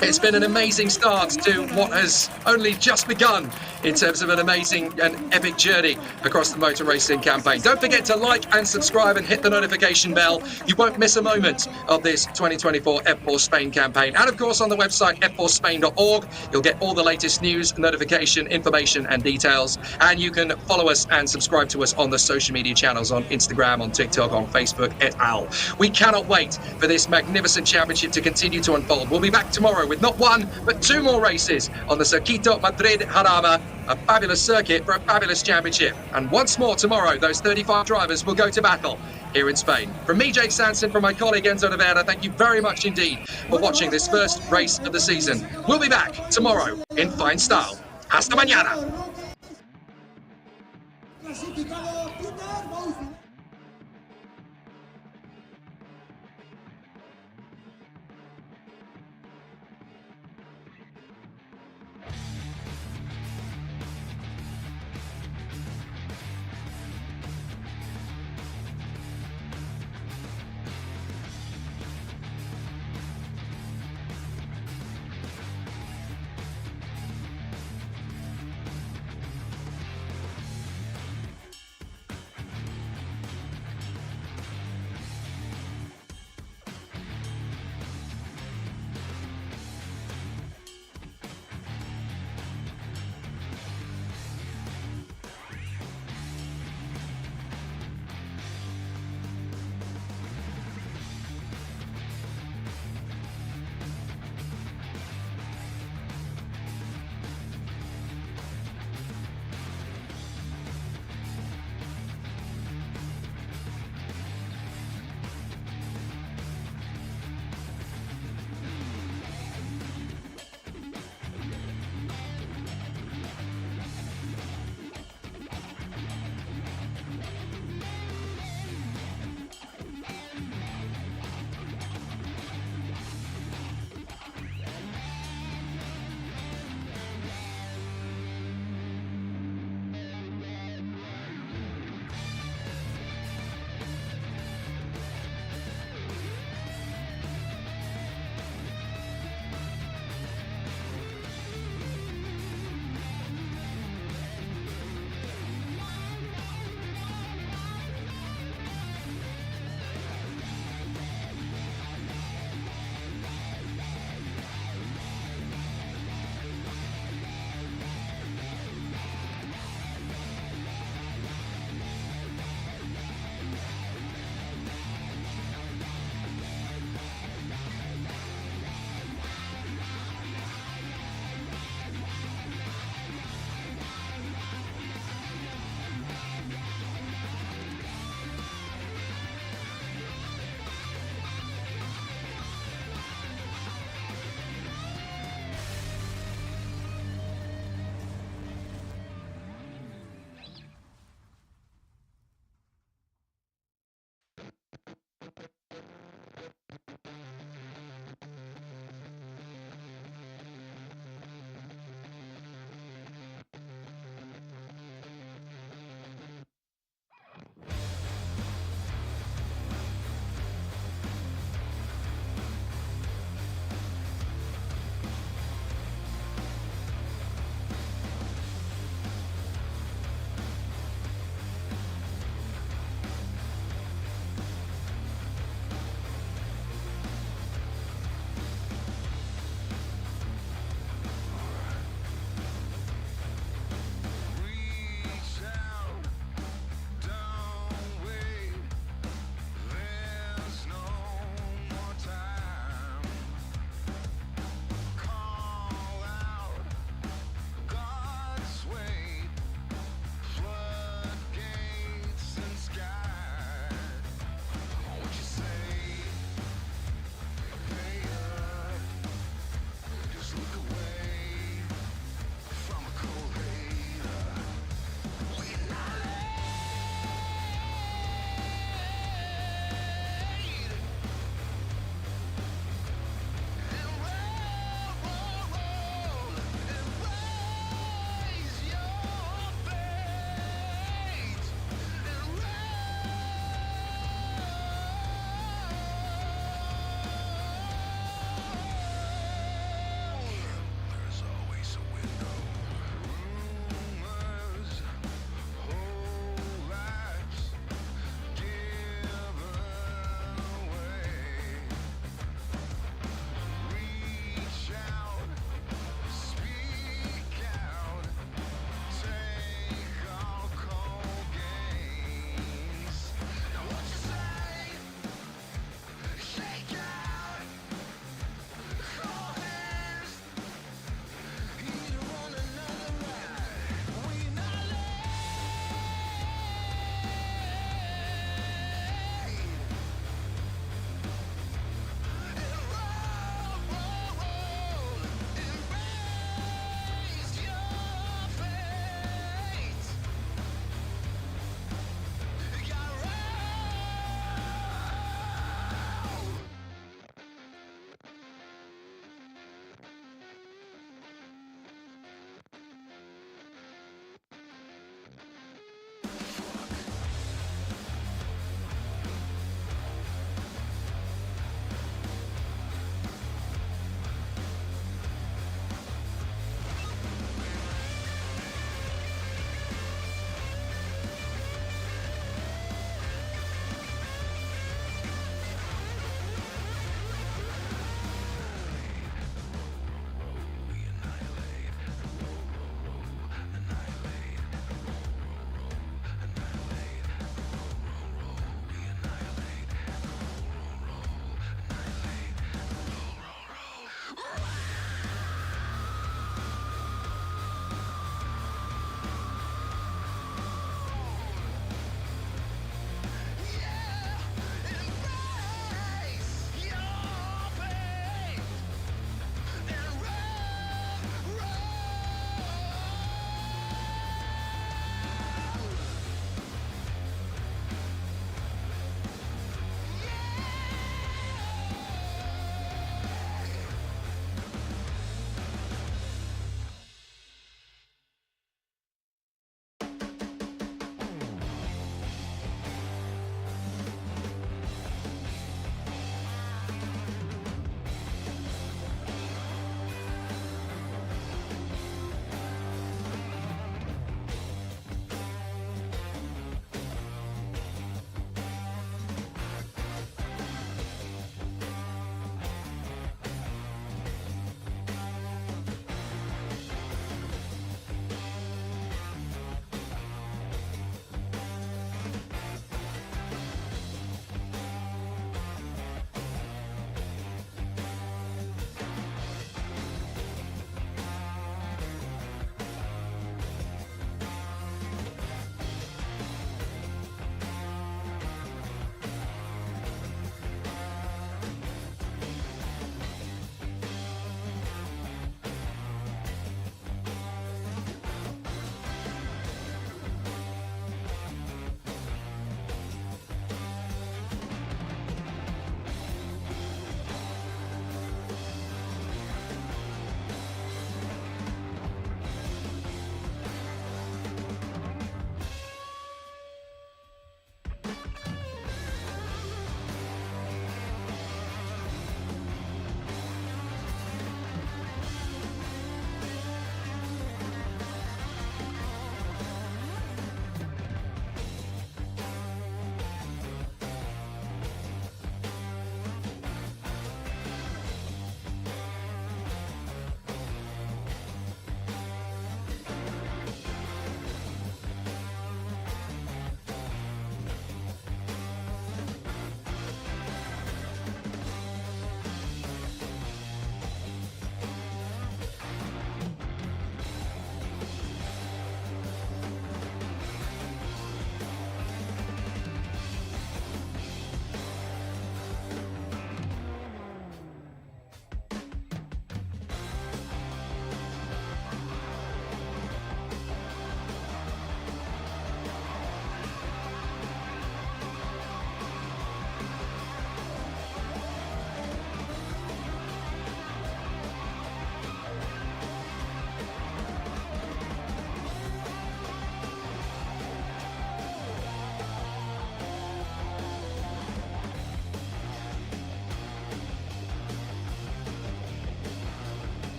It's been an amazing start to what has only just begun in terms of an amazing and epic journey across the motor racing campaign. Don't forget to like and subscribe and hit the notification bell. You won't miss a moment of this 2024 F4 Spain campaign. And of course on the website f4spain.org, you'll get all the latest news, notification, information and details. And you can follow us and subscribe to us on the social media channels on Instagram, on TikTok, on Facebook, et al. We cannot wait for this magnificent championship to continue to unfold. We'll be back tomorrow with not one, but two more races on the Circuito Madrid Jarama, a fabulous circuit for a fabulous championship. And once more tomorrow, those 35 drivers will go to battle here in Spain. From me, Jake Sanson, from my colleague Enzo Nevada, thank you very much indeed for watching this first race of the season. We'll be back tomorrow in fine style. Hasta mañana.